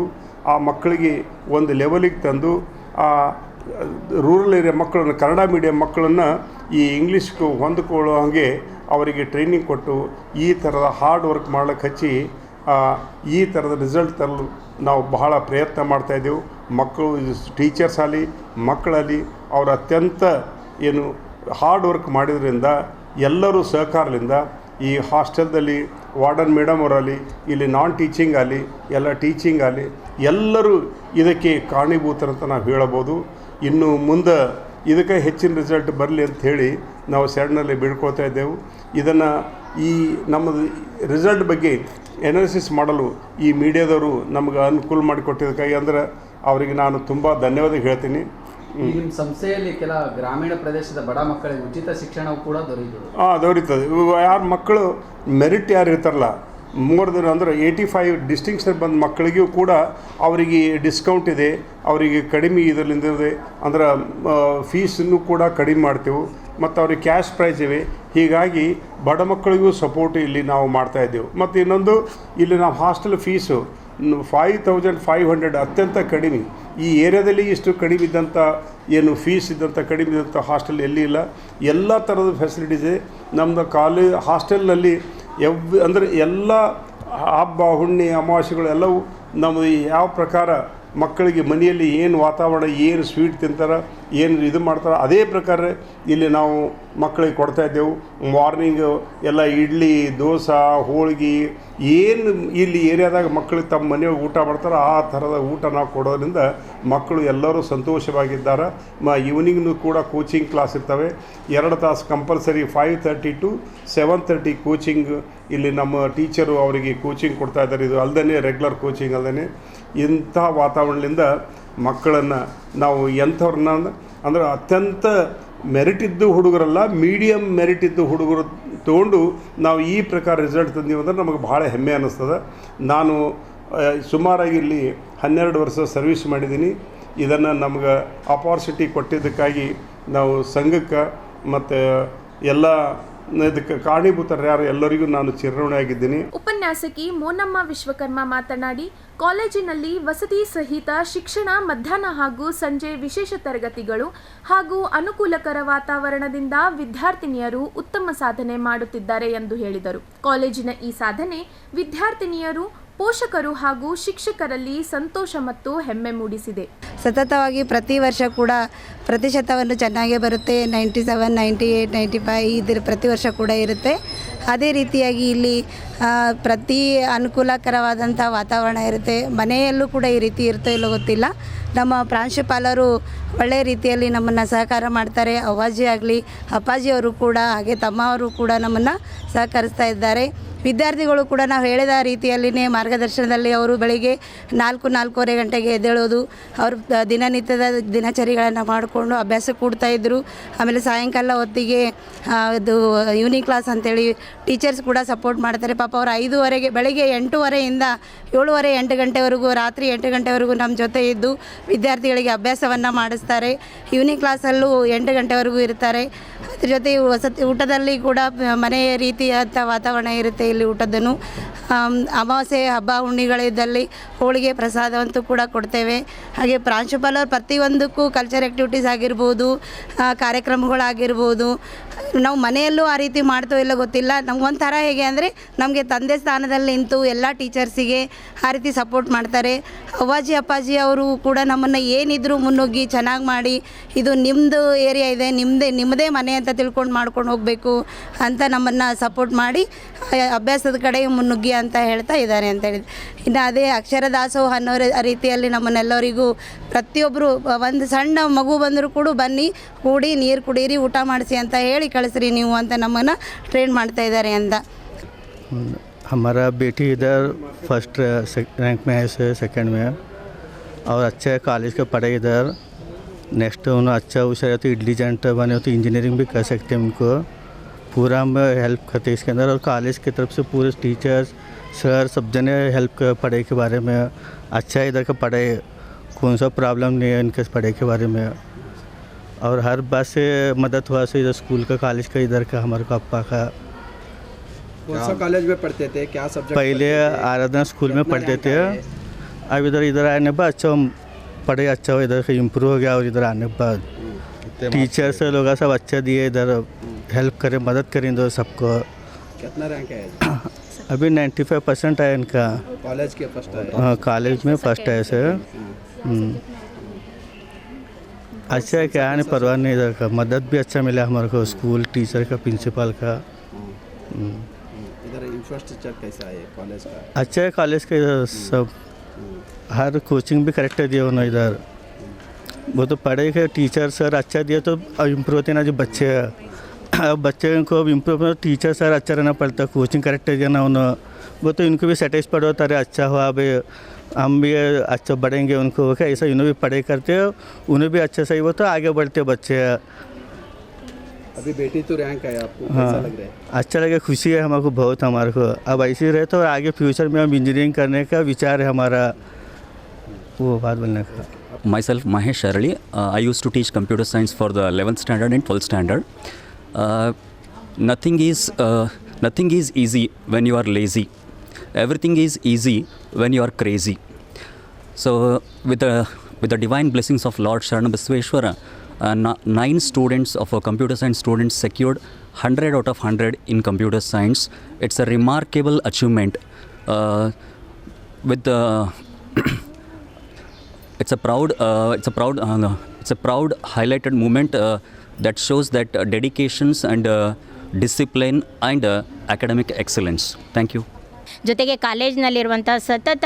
ಆ ಮಕ್ಕಳಿಗೆ ಒಂದು ಲೆವೆಲಿಗೆ ತಂದು ಆ rural area ಮಕ್ಕಳನ್ನು, ಕನ್ನಡ ಮೀಡಿಯಂ ಮಕ್ಕಳನ್ನು ಈ ಇಂಗ್ಲೀಷ್ಗೆ ಹೊಂದಿಕೊಳ್ಳೋ ಹಾಗೆ ಅವರಿಗೆ ಟ್ರೈನಿಂಗ್ ಕೊಟ್ಟು ಈ ಥರದ ಹಾರ್ಡ್ ವರ್ಕ್ ಮಾಡ್ಲಿಕ್ಕೆ ಹಚ್ಚಿ ಈ ಥರದ ರಿಸಲ್ಟ್ ತರಲು ನಾವು ಬಹಳ ಪ್ರಯತ್ನ ಮಾಡ್ತಾಯಿದ್ದೆವು. ಮಕ್ಕಳು, ಟೀಚರ್ಸ್ ಆಗಲಿ ಮಕ್ಕಳಲ್ಲಿ ಅವರು ಅತ್ಯಂತ ಏನು ಹಾರ್ಡ್ ವರ್ಕ್ ಮಾಡಿದ್ರಿಂದ ಎಲ್ಲರೂ ಸಹಕಾರದಿಂದ ಈ ಹಾಸ್ಟೆಲ್ದಲ್ಲಿ ವಾರ್ಡನ್ ಮೇಡಮ್ ಅವರಲ್ಲಿ, ಇಲ್ಲಿ ನಾನ್ ಟೀಚಿಂಗ್ ಆಗಲಿ ಎಲ್ಲ ಟೀಚಿಂಗ್ ಆಗಲಿ ಎಲ್ಲರೂ ಇದಕ್ಕೆ ಕಾರಣೀಭೂತರಂತ ನಾವು ಹೇಳಬೋದು. ಇನ್ನು ಮುಂದೆ ಇದಕ್ಕೆ ಹೆಚ್ಚಿನ ರಿಸಲ್ಟ್ ಬರಲಿ ಅಂತ ಹೇಳಿ ನಾವು ಸೆಡ್ನಲ್ಲಿ ಬೇಡ್ಕೊಳ್ತಾ ಇದ್ದೆವು. ಇದನ್ನು ಈ ನಮ್ಮದು ರಿಸಲ್ಟ್ ಬಗ್ಗೆ ಎನಾಲಿಸಿಸ್ ಮಾಡಲು ಈ ಮೀಡಿಯಾದವರು ನಮ್ಗೆ ಅನುಕೂಲ ಮಾಡಿಕೊಟ್ಟಿದ್ದಕ್ಕಾಗಿ ಅಂದರೆ ಅವರಿಗೆ ನಾನು ತುಂಬ ಧನ್ಯವಾದ ಹೇಳ್ತೀನಿ. ನಿಮ್ಮ ಸಂಸ್ಥೆಯಲ್ಲಿ ಕೆಲ ಗ್ರಾಮೀಣ ಪ್ರದೇಶದ ಬಡ ಮಕ್ಕಳಿಗೆ ಉಚಿತ ಶಿಕ್ಷಣವು ಕೂಡ ದೊರೀತದೆ. ಯಾರು ಮಕ್ಕಳು ಮೆರಿಟ್ ಯಾರು ಇರ್ತಾರಲ್ಲ, ಮೋರ್ ದೆನ್ ಅಂದರೆ 85 ಡಿಸ್ಟಿಂಕ್ಷನ್ ಬಂದ ಮಕ್ಕಳಿಗೂ ಕೂಡ ಅವರಿಗೆ ಡಿಸ್ಕೌಂಟ್ ಇದೆ, ಅವರಿಗೆ ಕಡಿಮೆ ಇದರಿಂದ ಇದೆ. ಅಂದ್ರೆ ಫೀಸನ್ನು ಕೂಡ ಕಡಿಮೆ ಮಾಡ್ತೇವೆ ಮತ್ತು ಅವ್ರಿಗೆ ಕ್ಯಾಶ್ ಪ್ರೈಸ್ ಇವೆ. ಹೀಗಾಗಿ ಬಡ ಮಕ್ಕಳಿಗೂ ಸಪೋರ್ಟ್ ಇಲ್ಲಿ ನಾವು ಮಾಡ್ತಾಯಿದ್ದೆವು. ಮತ್ತು ಇನ್ನೊಂದು, ಇಲ್ಲಿ ನಾವು ಹಾಸ್ಟೆಲ್ ಫೀಸು 5500 ಅತ್ಯಂತ ಕಡಿಮೆ. ಈ ಏರಿಯಾದಲ್ಲಿ ಇಷ್ಟು ಕಡಿಮೆ ಇದ್ದಂಥ ಏನು ಫೀಸ್ ಇದ್ದಂಥ ಕಡಿಮೆ ಇದ್ದಂಥ ಹಾಸ್ಟೆಲ್ ಎಲ್ಲಿ ಇಲ್ಲ. ಎಲ್ಲ ಥರದ ಫೆಸಿಲಿಟೀಸ್ ಇದೆ ನಮ್ಮದು ಹಾಸ್ಟೆಲ್ನಲ್ಲಿ. ಅಂದರೆ ಎಲ್ಲ ಹಬ್ಬ ಹುಣ್ಣಿ ಅಮಾವಾಸ್ಯೆಗಳು ಎಲ್ಲವೂ ನಮ್ಮದು ಯಾವ ಪ್ರಕಾರ ಮಕ್ಕಳಿಗೆ ಮನೆಯಲ್ಲಿ ಏನು ವಾತಾವರಣ, ಏನು ಸ್ವೀಟ್ ತಿಂತಾರೆ ಏನು ಇದು ಮಾಡ್ತಾರೆ ಅದೇ ಪ್ರಕಾರ ಇಲ್ಲಿ ನಾವು ಮಕ್ಕಳಿಗೆ ಕೊಡ್ತಾ ಇದ್ದೆವು. ಮಾರ್ನಿಂಗು ಎಲ್ಲ ಇಡ್ಲಿ, ದೋಸೆ, ಹೋಳ್ಗೆ ಏನು ಇಲ್ಲಿ ಏರಿಯಾದಾಗ ಮಕ್ಕಳಿಗೆ ತಮ್ಮ ಮನೆಯಾಗ ಊಟ ಮಾಡ್ತಾರೆ ಆ ಥರದ ಊಟ ನಾವು ಕೊಡೋದ್ರಿಂದ ಮಕ್ಕಳು ಎಲ್ಲರೂ ಸಂತೋಷವಾಗಿದ್ದಾರೆ. ಈವ್ನಿಂಗ್ನೂ ಕೂಡ ಕೋಚಿಂಗ್ ಕ್ಲಾಸ್ ಇರ್ತವೆ. 2 ತಾಸು ಕಂಪಲ್ಸರಿ 5:30 to 7:30 ಕೋಚಿಂಗ್ ಇಲ್ಲಿ ನಮ್ಮ ಟೀಚರು ಅವರಿಗೆ ಕೋಚಿಂಗ್ ಕೊಡ್ತಾ ಇದ್ದಾರೆ. ಇದು ಅಲ್ಲದೇ ರೆಗ್ಯುಲರ್ ಕೋಚಿಂಗ್ ಅಲ್ಲದೇ ಇಂಥ ವಾತಾವರಣದಿಂದ ಮಕ್ಕಳನ್ನು ನಾವು ಎಂಥವ್ರನ್ನ ಅಂದ್ರೆ ಅತ್ಯಂತ ಮೆರಿಟ್ ಇದ್ದು ಹುಡುಗರಲ್ಲ, ಮೀಡಿಯಮ್ ಮೆರಿಟ್ ಇದ್ದು ಹುಡುಗರು ತೊಗೊಂಡು ನಾವು ಈ ಪ್ರಕಾರ ರಿಸಲ್ಟ್ ತಂದೀವಿ ಅಂದ್ರೆ ನಮಗೆ ಭಾಳ ಹೆಮ್ಮೆ ಅನ್ನಿಸ್ತದೆ. ನಾನು ಸುಮಾರಾಗಿ ಇಲ್ಲಿ 12 ವರ್ಷ ಸರ್ವಿಸ್ ಮಾಡಿದ್ದೀನಿ. ಇದನ್ನು ನಮ್ಗೆ ಅಪಾರ್ಚುನಿಟಿ ಕೊಟ್ಟಿದ್ದಕ್ಕಾಗಿ ನಾವು ಸಂಘಕ್ಕೆ ಮತ್ತು ಎಲ್ಲ ಇದಕ್ಕೆ ಕಾರಣೀಭೂತರು ಯಾರು ಎಲ್ಲರಿಗೂ ನಾನು ಚಿರಋಣಿಯಾಗಿದ್ದೀನಿ. ಉಪನ್ಯಾಸಕಿ ಮೋನಮ್ಮ ವಿಶ್ವಕರ್ಮ ಮಾತನಾಡಿ, ಕಾಲೇಜಿನಲ್ಲಿ ವಸತಿ ಸಹಿತ ಶಿಕ್ಷಣ, ಮಧ್ಯಾಹ್ನ ಹಾಗೂ ಸಂಜೆ ವಿಶೇಷ ತರಗತಿಗಳು ಹಾಗೂ ಅನುಕೂಲಕರ ವಾತಾವರಣದಿಂದ ವಿದ್ಯಾರ್ಥಿನಿಯರು ಉತ್ತಮ ಸಾಧನೆ ಮಾಡುತ್ತಿದ್ದಾರೆ ಎಂದು ಹೇಳಿದರು. ಕಾಲೇಜಿನ ಈ ಸಾಧನೆ ವಿದ್ಯಾರ್ಥಿನಿಯರು, ಪೋಷಕರು ಹಾಗೂ ಶಿಕ್ಷಕರಲ್ಲಿ ಸಂತೋಷ ಮತ್ತು ಹೆಮ್ಮೆ ಮೂಡಿಸಿದೆ. ಸತತವಾಗಿ ಪ್ರತಿ ವರ್ಷ ಕೂಡ ಪ್ರತಿಶತವನ್ನು ಚೆನ್ನಾಗೇ ಬರುತ್ತೆ. 97, 98, 95 ಇದರ ಪ್ರತಿ ವರ್ಷ ಕೂಡ ಇರುತ್ತೆ. ಅದೇ ರೀತಿಯಾಗಿ ಇಲ್ಲಿ ಪ್ರತಿ ಅನುಕೂಲಕರವಾದಂಥ ವಾತಾವರಣ ಇರುತ್ತೆ. ಮನೆಯಲ್ಲೂ ಕೂಡ ಈ ರೀತಿ ಇರ್ತೋ ಇಲ್ಲೋ ಗೊತ್ತಿಲ್ಲ. ನಮ್ಮ ಪ್ರಾಂಶುಪಾಲರು ಒಳ್ಳೆಯ ರೀತಿಯಲ್ಲಿ ನಮ್ಮನ್ನು ಸಹಕಾರ ಮಾಡ್ತಾರೆ. ಅವ್ವಾಜಿ ಆಗಲಿ, ಅಪ್ಪಾಜಿಯವರು ಕೂಡ ಹಾಗೆ ತಮ್ಮವರು ಕೂಡ ನಮ್ಮನ್ನು ಸಹಕರಿಸ್ತಾ ಇದ್ದಾರೆ. ವಿದ್ಯಾರ್ಥಿಗಳು ಕೂಡ ನಾವು ಹೇಳಿದ ರೀತಿಯಲ್ಲಿಯೇ ಮಾರ್ಗದರ್ಶನದಲ್ಲಿ ಅವರು ಬೆಳಿಗ್ಗೆ 4-4:15 ಗಂಟೆಗೆ ಎದ್ದೇಳೋದು, ಅವರು ದಿನನಿತ್ಯದ ದಿನಚರಿಗಳನ್ನು ಮಾಡಿಕೊಂಡು ಅಭ್ಯಾಸ ಕೂಡ್ತಾಯಿದ್ರು. ಆಮೇಲೆ ಸಾಯಂಕಾಲ ಹೊತ್ತಿಗೆ ಇದು ಈವ್ನಿಂಗ್ ಕ್ಲಾಸ್ ಅಂತೇಳಿ ಟೀಚರ್ಸ್ ಕೂಡ ಸಪೋರ್ಟ್ ಮಾಡ್ತಾರೆ. ಪಾಪ ಅವರು 5:30ಗೆ ಬೆಳಗ್ಗೆ 8:30ಇಂದ 7:30, 8 ಗಂಟೆವರೆಗೂ, ರಾತ್ರಿ 8 ಗಂಟೆವರೆಗೂ ನಮ್ಮ ಜೊತೆ ಇದ್ದು ವಿದ್ಯಾರ್ಥಿಗಳಿಗೆ ಅಭ್ಯಾಸವನ್ನು ಮಾಡಿಸ್ತಾರೆ. ಈವ್ನಿಂಗ್ ಕ್ಲಾಸಲ್ಲೂ 8 ಗಂಟೆವರೆಗೂ ಇರ್ತಾರೆ. ಅದ್ರ ಜೊತೆ ವಸತಿ ಊಟದಲ್ಲಿ ಕೂಡ ಮನೆಯ ರೀತಿಯಾದ ವಾತಾವರಣ ಇರುತ್ತೆ ಇಲ್ಲಿ ಊಟದನ್ನು. ಅಮಾವಾಸ್ಯೆ, ಹಬ್ಬ, ಹುಣ್ಣಿಗಳಿದ್ದಲ್ಲಿ ಹೋಳಿಗೆ ಪ್ರಸಾದವಂತೂ ಕೂಡ ಕೊಡ್ತೇವೆ. ಹಾಗೆ ಪ್ರಾಂಶುಪಾಲರು ಪ್ರತಿಯೊಂದಕ್ಕೂ ಕಲ್ಚರ್ ಆ್ಯಕ್ಟಿವಿಟೀಸ್ ಆಗಿರ್ಬೋದು, ಕಾರ್ಯಕ್ರಮಗಳಾಗಿರ್ಬೋದು, ನಾವು ಮನೆಯಲ್ಲೂ ಆ ರೀತಿ ಮಾಡ್ತೋ ಇಲ್ಲ ಗೊತ್ತಿಲ್ಲ. ನಮಗೊಂಥರ ಹೇಗೆ ಅಂದರೆ ನಮಗೆ ತಂದೆ ಸ್ಥಾನದಲ್ಲಿ ನಿಂತು ಎಲ್ಲ ಟೀಚರ್ಸಿಗೆ ಆ ರೀತಿ ಸಪೋರ್ಟ್ ಮಾಡ್ತಾರೆ. ಅವ್ವಾಜಿ ಅಪ್ಪಾಜಿ ಅವರು ಕೂಡ ನಮ್ಮನ್ನು ಏನಿದ್ರು ಮುನ್ನುಗ್ಗಿ ಚೆನ್ನಾಗಿ ಮಾಡಿ, ಇದು ನಿಮ್ಮದು ಏರಿಯಾ ಇದೆ, ನಿಮ್ಮದೇ ಮನೆ ಅಂತ ತಿಳ್ಕೊಂಡು ಮಾಡ್ಕೊಂಡು ಹೋಗಬೇಕು ಅಂತ ನಮ್ಮನ್ನು ಸಪೋರ್ಟ್ ಮಾಡಿ ಅಭ್ಯಾಸದ ಕಡೆ ಮುನ್ನುಗ್ಗಿ ಅಂತ ಹೇಳ್ತಾ ಇದ್ದಾರೆ ಅಂತ ಹೇಳಿದ್ರು. ಇನ್ನು ಅದೇ ಅಕ್ಷರ ದಾಸೋಹ ಅನ್ನೋ ರೀತಿಯಲ್ಲಿ ನಮ್ಮನ್ನೆಲ್ಲರಿಗೂ ಪ್ರತಿಯೊಬ್ಬರು ಒಂದು ಸಣ್ಣ ಮಗು ಬಂದರೂ ಕೂಡ ಬನ್ನಿ ಕೂಡಿ ನೀರು ಕುಡೀರಿ, ಊಟ ಮಾಡಿಸಿ ಅಂತ ಹೇಳಿ ಕಳಿಸ್ರಿ ನೀವು ಅಂತ ನಮ್ಮನ್ನು ಟ್ರೈನ್ ಮಾಡ್ತಾ ಇದ್ದಾರೆ ಅಂತ. हमारा बेटी इधर फर्स्ट रैंक में है, सेकंड में, और अच्छा कॉलेज का पढ़ाई इधर. नेक्स्ट उन्हें अच्छा होशियार तो इडली जंट बने हो तो इंजीनियरिंग भी कर सकते हैं. उनको पूरा हम हेल्प करते हैं इसके अंदर. और कॉलेज की तरफ से पूरे टीचर्स, सर, सब जने हेल्प कर पढ़ाई के बारे में. अच्छा इधर का पढ़ाई, कौन सा प्रॉब्लम नहीं है इनके पढ़ाई के बारे में. और हर बात से मदद हुआ से इधर स्कूल का, कॉलेज का, इधर का हमारे को अप्पा का. कौन सा कॉलेज में पढ़ते थे, क्या सब्जेक्ट? पहले आराधना स्कूल में पढ़ते थे. अब इधर आने के बाद अच्छा पढ़ाई अच्छा हो, इधर इम्प्रूव हो गया. और इधर आने के बाद टीचर्स लोग सब अच्छा दिए, इधर हेल्प करें, मदद करें इधर सबको. कितना रैंक है? अभी 95% है इनका. कॉलेज के फर्स्ट है? हाँ, कॉलेज में फर्स्ट है सर. अच्छा है, क्या नहीं, परवाह नहीं. इधर का मदद भी अच्छा मिला हमारे को, स्कूल टीचर का, प्रिंसिपल का. इधर इंफ्रास्ट्रक्चर कैसा है कॉलेज का? अच्छा है कॉलेज का. इधर सब हर कोचिंग भी करेक्ट दिए उन्होंने इधर. वो तो पढ़े के टीचर सर अच्छा दिया तो इम्प्रूव होते ना जो बच्चे हैं. अब बच्चे को इम्प्रूव टीचर सर अच्छा रहना पड़ता. कोचिंग करेक्ट दिया ना उन्होंने, वो तो इनको भी सेटिस्फाइड होता है. अच्छा हुआ, अभी हम भी अच्छा बढ़ेंगे उनको. क्या ऐसा इन्होंने भी पढ़ाई करते हो, उन्हें भी अच्छा सही हो तो आगे बढ़ते बच्चे. अभी बेटी तो रैंक है, आपको हाँ, कैसा लग रहा है? अच्छा लगे, खुशी है हमको बहुत. हमारे को अब ऐसे ही रहे तो आगे फ्यूचर में हम इंजीनियरिंग करने का विचार है हमारा, वो बात बोलने का. Myself Mahesh Sharali. I used to teach computer science for the 11th standard and 12th standard. Nothing is easy when you are lazy. Everything is easy when you are crazy. So with the divine blessings of Lord Sharanam Basaveshwara, 9 students of our computer science students secured 100 out of 100 in computer science. It's a remarkable achievement. With the it's a proud highlighted moment that shows that dedications and discipline and academic excellence. Thank you. ಜೊತೆಗೆ ಕಾಲೇಜಿನಲ್ಲಿರುವಂಥ ಸತತ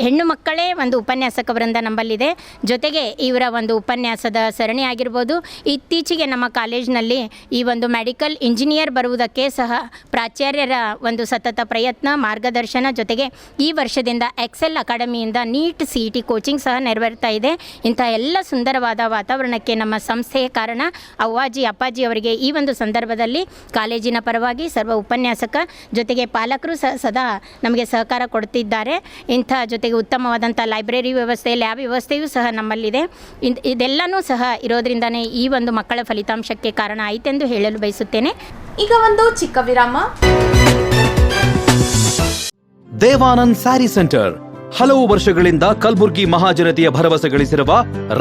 ಹೆಣ್ಣು ಮಕ್ಕಳೇ ಒಂದು ಉಪನ್ಯಾಸಕ ವೃಂದ ನಮ್ಮಲ್ಲಿದೆ. ಜೊತೆಗೆ ಇವರ ಒಂದು ಉಪನ್ಯಾಸದ ಸರಣಿ ಆಗಿರ್ಬೋದು. ಇತ್ತೀಚೆಗೆ ನಮ್ಮ ಕಾಲೇಜಿನಲ್ಲಿ ಈ ಒಂದು ಮೆಡಿಕಲ್ ಇಂಜಿನಿಯರ್ ಬರುವುದಕ್ಕೆ ಸಹ ಪ್ರಾಚಾರ್ಯರ ಒಂದು ಸತತ ಪ್ರಯತ್ನ, ಮಾರ್ಗದರ್ಶನ, ಜೊತೆಗೆ ಈ ವರ್ಷದಿಂದ ಎಕ್ಸೆಲ್ ಅಕಾಡೆಮಿಯಿಂದ ನೀಟ್ CET ಕೋಚಿಂಗ್ ಸಹ ನೆರವೇರ್ತಾ ಇದೆ. ಇಂಥ ಎಲ್ಲ ಸುಂದರವಾದ ವಾತಾವರಣಕ್ಕೆ ನಮ್ಮ ಸಂಸ್ಥೆಯ ಕಾರಣ. ಅವ್ವಾಜಿ ಅಪ್ಪಾಜಿ ಅವರಿಗೆ ಈ ಒಂದು ಸಂದರ್ಭದಲ್ಲಿ ಕಾಲೇಜಿನ ಪರವಾಗಿ ಸರ್ವ ಉಪನ್ಯಾಸಕ ಜೊತೆಗೆ ಪಾಲಕರು ಸದಾ ನಮಗೆ ಸಹಕಾರ ಕೊಡ್ತಿದ್ದಾರೆ. ಇಂಥ ಜೊತೆಗೆ ಉತ್ತಮವಾದಂಥ ಲೈಬ್ರರಿ ವ್ಯವಸ್ಥೆ, ಲ್ಯಾಬ್ ವ್ಯವಸ್ಥೆಯೂ ಸಹ ನಮ್ಮಲ್ಲಿದೆ. ಇದೆಲ್ಲನೂ ಸಹ ಇರೋದ್ರಿಂದನೇ ಈ ಒಂದು ಮಕ್ಕಳ ಫಲಿತಾಂಶಕ್ಕೆ ಕಾರಣ ಆಯಿತೆಂದು ಹೇಳಲು ಬಯಸುತ್ತೇನೆ. ಈಗ ಒಂದು ಚಿಕ್ಕ ವಿರಾಮ. ದೇವಾನಂದ್ ಸ್ಯಾರಿ ಸೆಂಟರ್ ಹಲವು ವರ್ಷಗಳಿಂದ ಕಲಬುರ್ಗಿ ಮಹಾಜನತೆಯ ಭರವಸೆ ಗಳಿಸಿರುವ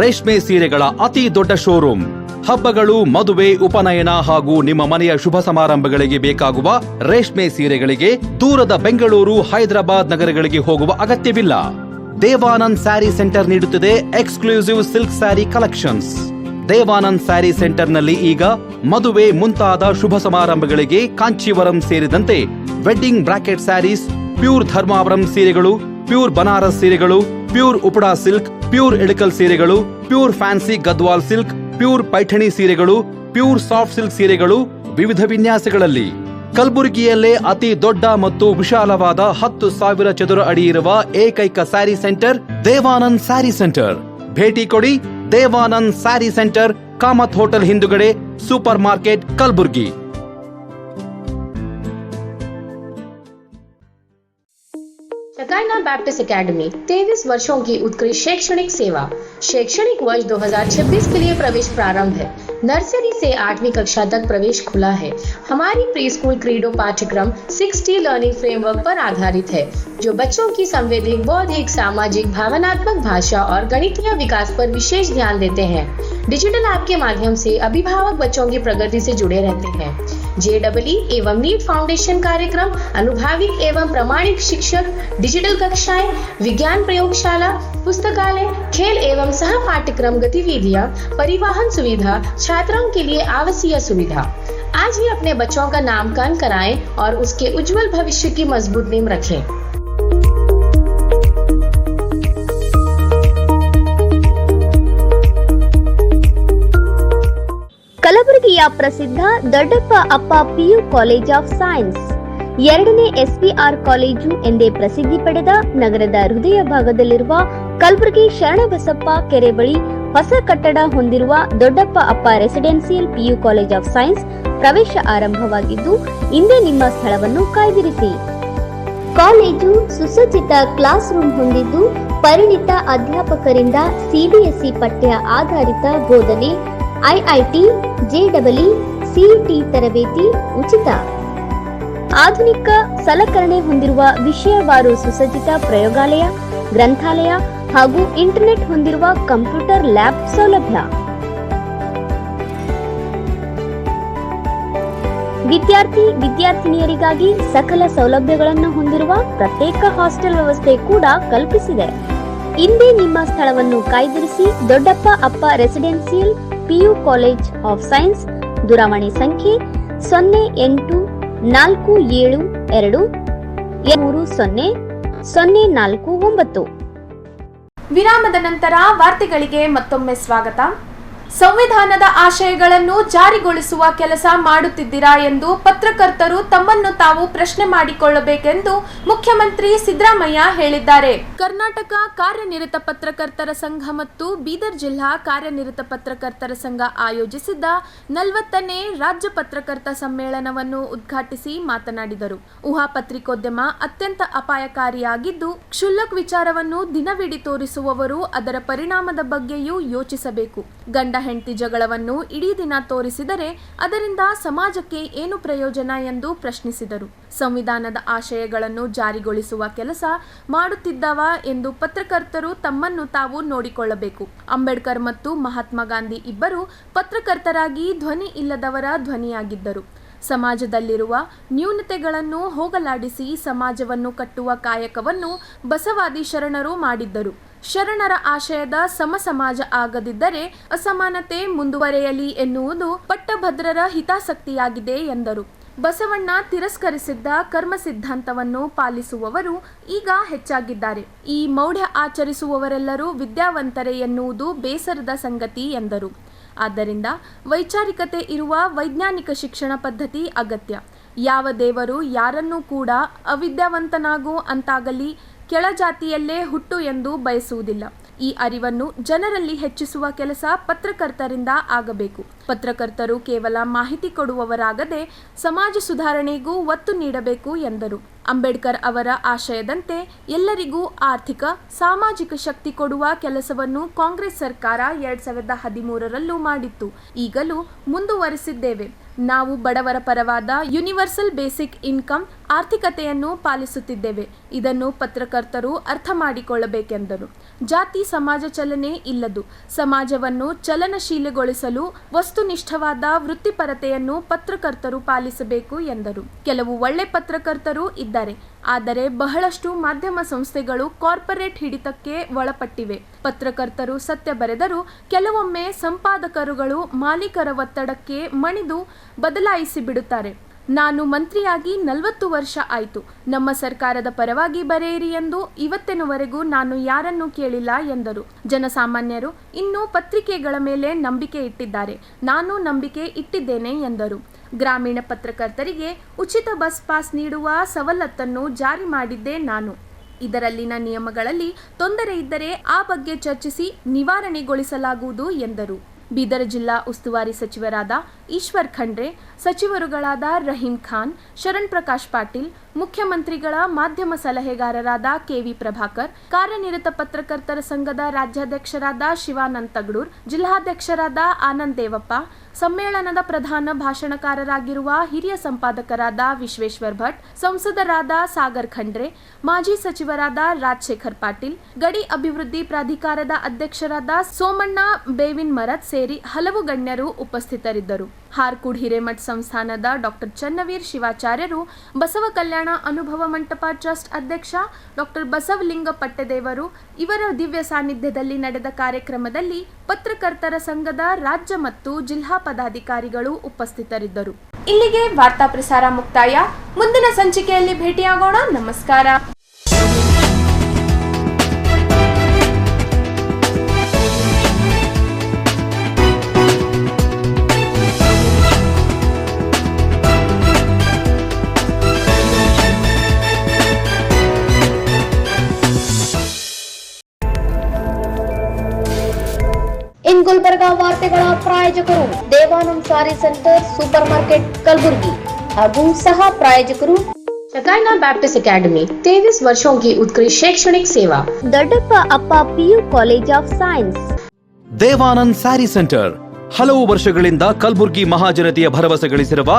ರೇಷ್ಮೆ ಸೀರೆಗಳ ಅತಿ ದೊಡ್ಡ ಶೋರೂಮ್. ಹಬ್ಬಗಳು, ಮದುವೆ, ಉಪನಯನ ಹಾಗೂ ನಿಮ್ಮ ಮನೆಯ ಶುಭ ಸಮಾರಂಭಗಳಿಗೆ ಬೇಕಾಗುವ ರೇಷ್ಮೆ ಸೀರೆಗಳಿಗೆ ದೂರದ ಬೆಂಗಳೂರು, ಹೈದರಾಬಾದ್ ನಗರಗಳಿಗೆ ಹೋಗುವ ಅಗತ್ಯವಿಲ್ಲ. ದೇವಾನಂದ್ ಸ್ಯಾರಿ ಸೆಂಟರ್ ನೀಡುತ್ತಿದೆ exclusive silk sari collections. Devanand sari ಸೆಂಟರ್ನಲ್ಲಿ ಈಗ ಮದುವೆ ಮುಂತಾದ ಶುಭ ಸಮಾರಂಭಗಳಿಗೆ ಕಾಂಚೀವರಂ ಸೇರಿದಂತೆ wedding brocade saris, pure Dharmavaram ಸೀರೆಗಳು, ಪ್ಯೂರ್ ಬನಾರಸ್ ಸೀರೆಗಳು, pure Uppada silk, pure Ilkal ಸೀರೆಗಳು, pure fancy Gadwal silk, pure Paithani ಸೀರೆಗಳು, ಪ್ಯೂರ್ ಸಾಫ್ಟ್ ಸಿಲ್ಕ್ ಸೀರೆಗಳು ವಿವಿಧ ವಿನ್ಯಾಸಗಳಲ್ಲಿ. ಕಲಬುರಗಿಯಲ್ಲೇ ಅತಿ ದೊಡ್ಡ ಮತ್ತು ವಿಶಾಲವಾದ 10,000 ಚದುರ ಅಡಿ ಇರುವ ಏಕೈಕ ಸ್ಯಾರಿ ಸೆಂಟರ್ ದೇವಾನಂದ್ ಸ್ಯಾರಿ ಸೆಂಟರ್. ಭೇಟಿ ಕೊಡಿ. ದೇವಾನಂದ್ ಸ್ಯಾರಿ ಸೆಂಟರ್, ಕಾಮತ್ ಹೋಟೆಲ್ ಹಿಂದುಗಡೆ, super market, Kalaburagi. Shakina Baptist academy 23 वर्षों की उत्कृष्ट शैक्षणिक सेवा। शैक्षणिक वर्ष 2026 के लिए प्रवेश प्रारंभ है। नर्सरी से 8वीं कक्षा तक प्रवेश खुला है। हमारी प्री स्कूल क्रीडो पाठ्यक्रम 6T लर्निंग फ्रेमवर्क पर आधारित है, जो बच्चों की संवैधिक, बौद्धिक, सामाजिक, भावनात्मक, भाषा और गणितीय विकास पर विशेष ध्यान देते हैं। डिजिटल ऐप के माध्यम से अभिभावक बच्चों की प्रगति से जुड़े रहते हैं। JEE एवं नीट फाउंडेशन कार्यक्रम, अनुभवी एवं प्रमाणिक शिक्षक, डिजिटल कक्षाएं, विज्ञान प्रयोगशाला, पुस्तकालय, खेल एवं सह पाठ्यक्रम गतिविधियां, परिवहन सुविधा, छात्रों के लिए आवासीय सुविधा। आज ही अपने बच्चों का नामकरण कराएं और उसके उज्जवल भविष्य की मजबूत नींव रखें। ಕಲಬುರಗಿಯ ಪ್ರಸಿದ್ಧ ದೊಡ್ಡಪ್ಪ ಅಪ್ಪ PU ಕಾಲೇಜ್ ಆಫ್ ಸೈನ್ಸ್, 2ನೇ SPR ಕಾಲೇಜು ಎಂದೇ ಪ್ರಸಿದ್ಧಿ ಪಡೆದ ನಗರದ ಹೃದಯ ಭಾಗದಲ್ಲಿರುವ ಕಲಬುರಗಿ ಶರಣಬಸಪ್ಪ ಕೆರೆ ಬಳಿ ಹೊಸ ಕಟ್ಟಡ ಹೊಂದಿರುವ ದೊಡ್ಡಪ್ಪ ಅಪ್ಪ residential PU college of science ಪ್ರವೇಶ ಆರಂಭವಾಗಿದ್ದು, ಇಂದೇ ನಿಮ್ಮ ಸ್ಥಳವನ್ನು ಕಾಯ್ದಿರಿಸಿ. ಕಾಲೇಜು ಸುಸಜ್ಜಿತ ಕ್ಲಾಸ್ ರೂಮ್ ಹೊಂದಿದ್ದು, ಪರಿಣಿತ ಅಧ್ಯಾಪಕರಿಂದ CBSE ಪಠ್ಯ ಆಧಾರಿತ ಬೋಧನೆ, IIT, JEE, CET ತರಬೇತಿ ಉಚಿತ. ಆಧುನಿಕ ಸಲಕರಣೆ ಹೊಂದಿರುವ ವಿಷಯವಾರು ಸುಸಜ್ಜಿತ ಪ್ರಯೋಗಾಲಯ, ಗ್ರಂಥಾಲಯ ಹಾಗೂ ಇಂಟರ್ನೆಟ್ ಹೊಂದಿರುವ ಕಂಪ್ಯೂಟರ್ ಲ್ಯಾಬ್ ಸೌಲಭ್ಯ. ವಿದ್ಯಾರ್ಥಿನಿಯರಿಗಾಗಿ ಸಕಲ ಸೌಲಭ್ಯಗಳನ್ನು ಹೊಂದಿರುವ ಪ್ರತ್ಯೇಕ ಹಾಸ್ಟೆಲ್ ವ್ಯವಸ್ಥೆ ಕೂಡ ಕಲ್ಪಿಸಿದೆ. ಇಂದೇ ನಿಮ್ಮ ಸ್ಥಳವನ್ನು ಕಾಯ್ದಿರಿಸಿ. ದೊಡ್ಡಪ್ಪ ಅಪ್ಪ residential PU college of science. ದೂರವಾಣಿ ಸಂಖ್ಯೆ 0847230049. ವಿರಾಮದ ನಂತರ ವಾರ್ತೆಗಳಿಗೆ ಮತ್ತೊಮ್ಮೆ ಸ್ವಾಗತ. ಸಂವಿಧಾನದ ಆಶಯಗಳನ್ನು ಜಾರಿಗೊಳಿಸುವ ಕೆಲಸ ಮಾಡುತ್ತಿದ್ದೀರಾ ಎಂದು ಪತ್ರಕರ್ತರು ತಮ್ಮನ್ನು ತಾವು ಪ್ರಶ್ನೆ ಮಾಡಿಕೊಳ್ಳಬೇಕೆಂದು ಮುಖ್ಯಮಂತ್ರಿ ಸಿದ್ದರಾಮಯ್ಯ ಹೇಳಿದ್ದಾರೆ. ಕರ್ನಾಟಕ ಕಾರ್ಯನಿರತ ಪತ್ರಕರ್ತರ ಸಂಘ ಮತ್ತು ಬೀದರ್ ಜಿಲ್ಲಾ ಕಾರ್ಯನಿರತ ಪತ್ರಕರ್ತರ ಸಂಘ ಆಯೋಜಿಸಿದ್ದ 40ನೇ ರಾಜ್ಯ ಪತ್ರಕರ್ತ ಸಮ್ಮೇಳನವನ್ನು ಉದ್ಘಾಟಿಸಿ ಮಾತನಾಡಿದರು. ಊಹಾ ಪತ್ರಿಕೋದ್ಯಮ ಅತ್ಯಂತ ಅಪಾಯಕಾರಿಯಾಗಿದ್ದು, ಕ್ಷುಲ್ಲಕ ವಿಚಾರವನ್ನು ದಿನವಿಡೀ ತೋರಿಸುವವರು ಅದರ ಪರಿಣಾಮದ ಬಗ್ಗೆಯೂ ಯೋಚಿಸಬೇಕು. ಗಂಡ ಹೆಂಡತಿ ಜಗಳವನ್ನು ಇಡೀ ದಿನ ತೋರಿಸಿದರೆ ಅದರಿಂದ ಸಮಾಜಕ್ಕೆ ಏನು ಪ್ರಯೋಜನ ಎಂದು ಪ್ರಶ್ನಿಸಿದರು. ಸಂವಿಧಾನದ ಆಶಯಗಳನ್ನು ಜಾರಿಗೊಳಿಸುವ ಕೆಲಸ ಮಾಡುತ್ತಿದ್ದವ ಎಂದು ಪತ್ರಕರ್ತರು ತಮ್ಮನ್ನು ತಾವು ನೋಡಿಕೊಳ್ಳಬೇಕು. ಅಂಬೇಡ್ಕರ್ ಮತ್ತು ಮಹಾತ್ಮ ಗಾಂಧಿ ಇಬ್ಬರು ಪತ್ರಕರ್ತರಾಗಿ ಧ್ವನಿ ಇಲ್ಲದವರ ಧ್ವನಿಯಾಗಿದ್ದರು. ಸಮಾಜದಲ್ಲಿರುವ ನ್ಯೂನತೆಗಳನ್ನು ಹೋಗಲಾಡಿಸಿ ಸಮಾಜವನ್ನು ಕಟ್ಟುವ ಕಾಯಕವನ್ನು ಬಸವಾದಿ ಶರಣರು ಮಾಡಿದ್ದರು. ಶರಣರ ಆಶಯದ ಸಮಾಜ ಆಗದಿದ್ದರೆ ಅಸಮಾನತೆ ಮುಂದುವರೆಯಲಿ ಎನ್ನುವುದು ಪಟ್ಟಭದ್ರರ ಹಿತಾಸಕ್ತಿಯಾಗಿದೆ ಎಂದರು. ಬಸವಣ್ಣ ತಿರಸ್ಕರಿಸಿದ್ದ ಕರ್ಮ ಸಿದ್ಧಾಂತವನ್ನು ಪಾಲಿಸುವವರು ಈಗ ಹೆಚ್ಚಾಗಿದ್ದಾರೆ. ಈ ಮೌಢ್ಯ ಆಚರಿಸುವವರೆಲ್ಲರೂ ವಿದ್ಯಾವಂತರೇ ಎನ್ನುವುದು ಬೇಸರದ ಸಂಗತಿ ಎಂದರು. ಆದ್ದರಿಂದ ವೈಚಾರಿಕತೆ ಇರುವ ವೈಜ್ಞಾನಿಕ ಶಿಕ್ಷಣ ಪದ್ಧತಿ ಅಗತ್ಯ. ಯಾವ ದೇವರು ಯಾರನ್ನೂ ಕೂಡ ಅವಿದ್ಯಾವಂತನಾಗು ಅಂತಾಗಲಿ ಕೆಳಜಾತಿಯಲ್ಲೇ ಹುಟ್ಟು ಎಂದು ಬಯಸುವುದಿಲ್ಲ. ಈ ಅರಿವನ್ನು ಜನರಲ್ಲಿ ಹೆಚ್ಚಿಸುವ ಕೆಲಸ ಪತ್ರಕರ್ತರಿಂದ ಆಗಬೇಕು. ಪತ್ರಕರ್ತರು ಕೇವಲ ಮಾಹಿತಿ ಕೊಡುವವರಾಗದೆ ಸಮಾಜ ಸುಧಾರಣೆಗೂ ಒತ್ತು ನೀಡಬೇಕು ಎಂದರು. ಅಂಬೇಡ್ಕರ್ ಅವರ ಆಶಯದಂತೆ ಎಲ್ಲರಿಗೂ ಆರ್ಥಿಕ ಸಾಮಾಜಿಕ ಶಕ್ತಿ ಕೊಡುವ ಕೆಲಸವನ್ನು ಕಾಂಗ್ರೆಸ್ ಸರ್ಕಾರ 2013ರಲ್ಲೂ ಮಾಡಿತ್ತು. ಈಗಲೂ ಮುಂದುವರಿಸಿದ್ದೇವೆ. ನಾವು ಬಡವರ ಪರವಾದ ಯೂನಿವರ್ಸಲ್ ಬೇಸಿಕ್ ಇನ್ಕಮ್ ಆರ್ಥಿಕತೆಯನ್ನು ಪಾಲಿಸುತ್ತಿದ್ದೇವೆ. ಇದನ್ನು ಪತ್ರಕರ್ತರು ಅರ್ಥ ಮಾಡಿಕೊಳ್ಳಬೇಕೆಂದರು. ಜಾತಿ ಸಮಾಜ ಚಲನೆ ಇಲ್ಲದು. ಸಮಾಜವನ್ನು ಚಲನಶೀಲಗೊಳಿಸಲು ವಸ್ತುನಿಷ್ಠವಾದ ವೃತ್ತಿಪರತೆಯನ್ನು ಪತ್ರಕರ್ತರು ಪಾಲಿಸಬೇಕು ಎಂದರು. ಕೆಲವು ಒಳ್ಳೆ ಪತ್ರಕರ್ತರು ಇದ್ದಾರೆ, ಆದರೆ ಬಹಳಷ್ಟು ಮಾಧ್ಯಮ ಸಂಸ್ಥೆಗಳು ಕಾರ್ಪೊರೇಟ್ ಹಿಡಿತಕ್ಕೆ ಒಳಪಟ್ಟಿವೆ. ಪತ್ರಕರ್ತರು ಸತ್ಯ ಬರೆದರೂ ಕೆಲವೊಮ್ಮೆ ಸಂಪಾದಕರುಗಳು ಮಾಲೀಕರ ಒತ್ತಡಕ್ಕೆ ಮಣಿದು ಬದಲಾಯಿಸಿ ಬಿಡುತ್ತಾರೆ. ನಾನು ಮಂತ್ರಿಯಾಗಿ 40 ವರ್ಷ ಆಯಿತು. ನಮ್ಮ ಸರ್ಕಾರದ ಪರವಾಗಿ ಬರೆಯಿರಿ ಎಂದು ಇವತ್ತಿನವರೆಗೂ ನಾನು ಯಾರನ್ನೂ ಕೇಳಿಲ್ಲ ಎಂದರು. ಜನಸಾಮಾನ್ಯರು ಇನ್ನೂ ಪತ್ರಿಕೆಗಳ ಮೇಲೆ ನಂಬಿಕೆ ಇಟ್ಟಿದ್ದಾರೆ. ನಾನು ನಂಬಿಕೆ ಇಟ್ಟಿದ್ದೇನೆ ಎಂದರು. ಗ್ರಾಮೀಣ ಪತ್ರಕರ್ತರಿಗೆ ಉಚಿತ ಬಸ್ ಪಾಸ್ ನೀಡುವ ಸವಲತ್ತನ್ನು ಜಾರಿ ಮಾಡಿದ್ದೆ ನಾನು. ಇದರಲ್ಲಿನ ನಿಯಮಗಳಲ್ಲಿ ತೊಂದರೆ ಇದ್ದರೆ ಆ ಬಗ್ಗೆ ಚರ್ಚಿಸಿ ನಿವಾರಣೆಗೊಳಿಸಲಾಗುವುದು ಎಂದರು. ಬೀದರ್ ಜಿಲ್ಲಾ ಉಸ್ತುವಾರಿ ಸಚಿವರಾದ ಈಶ್ವರ್ ಖಂಡ್ರೆ, ಸಚಿವರುಗಳಾದ ರಹೀಂ ಖಾನ್, ಶರಣ್ ಪ್ರಕಾಶ್ ಪಾಟೀಲ್, ಮುಖ್ಯಮಂತ್ರಿಗಳ ಮಾಧ್ಯಮ ಸಲಹೆಗಾರರಾದ KV ಪ್ರಭಾಕರ್, ಕಾರ್ಯನಿರತ ಪತ್ರಕರ್ತರ ಸಂಘದ ರಾಜ್ಯಾಧ್ಯಕ್ಷರಾದ ಶಿವಾನಂದ್ ತಗಡೂರ್, ಜಿಲ್ಲಾಧ್ಯಕ್ಷರಾದ ಆನಂದ್ ದೇವಪ್ಪ, ಸಮ್ಮೇಳನದ ಪ್ರಧಾನ ಭಾಷಣಕಾರರಾಗಿರುವ ಹಿರಿಯ ಸಂಪಾದಕರಾದ ವಿಶ್ವೇಶ್ವರ್ ಭಟ್, ಸಂಸದರಾದ ಸಾಗರ್ ಖಂಡ್ರೆ, ಮಾಜಿ ಸಚಿವರಾದ ರಾಜಶೇಖರ್ ಪಾಟೀಲ್, ಗಡಿ ಅಭಿವೃದ್ಧಿ ಪ್ರಾಧಿಕಾರದ ಅಧ್ಯಕ್ಷರಾದ ಸೋಮಣ್ಣ ಬೇವಿನ್ ಮರತ್ ಸೇರಿ ಹಲವು ಗಣ್ಯರು ಉಪಸ್ಥಿತರಿದ್ದರು. ಹಾರ್ಕೂಡ್ ಹಿರೇಮಠ್ ಸಂಸ್ಥಾನದ ಡಾಕ್ಟರ್ ಚನ್ನವೀರ್ ಶಿವಾಚಾರ್ಯರು, ಬಸವ ಕಲ್ಯಾಣ ಅನುಭವ ಮಂಟಪ ಟ್ರಸ್ಟ್ ಅಧ್ಯಕ್ಷ ಡಾಕ್ಟರ್ ಬಸವಲಿಂಗ ಪಟ್ಟದೇವರು ಇವರ ದಿವ್ಯ ಸಾನ್ನಿಧ್ಯದಲ್ಲಿ ನಡೆದ ಕಾರ್ಯಕ್ರಮದಲ್ಲಿ ಪತ್ರಕರ್ತರ ಸಂಘದ ರಾಜ್ಯ ಮತ್ತು ಜಿಲ್ಲಾ ಪದಾಧಿಕಾರಿಗಳು ಉಪಸ್ಥಿತರಿದ್ದರು. ಇಲ್ಲಿಗೆ ವಾರ್ತಾ ಪ್ರಸಾರ ಮುಕ್ತಾಯ. ಮುಂದಿನ ಸಂಚಿಕೆಯಲ್ಲಿ ಭೇಟಿಯಾಗೋಣ. ನಮಸ್ಕಾರ. ಇನ್ ಗುಲ್ಬರ್ಗಾ ವಾರ್ತೆಗಳ ಪ್ರಾಯೋಜಕರು ದೇವಾನಂದ್ ಸಾರಿ ಸೆಂಟರ್ ಸೂಪರ್ ಮಾರ್ಕೆಟ್ ಕಲಬುर्गी ಹಾಗೂ ಸಹ ಪ್ರಾಯೋಜಕರು शकाइना बैप्टिस्ट अकेडमी 23 वर्षों की उत्कृष्ट शैक्षणिक सेवा. ದೊಡ್ಡಪ್ಪ ಅಪ್ಪ PU college of science. Devanand sari centre ಹಲವು ವರ್ಷಗಳಿಂದ ಕಲಬುರ್ಗಿ ಮಹಾಜನತೆಯ ಭರವಸೆ ಗಳಿಸಿರುವ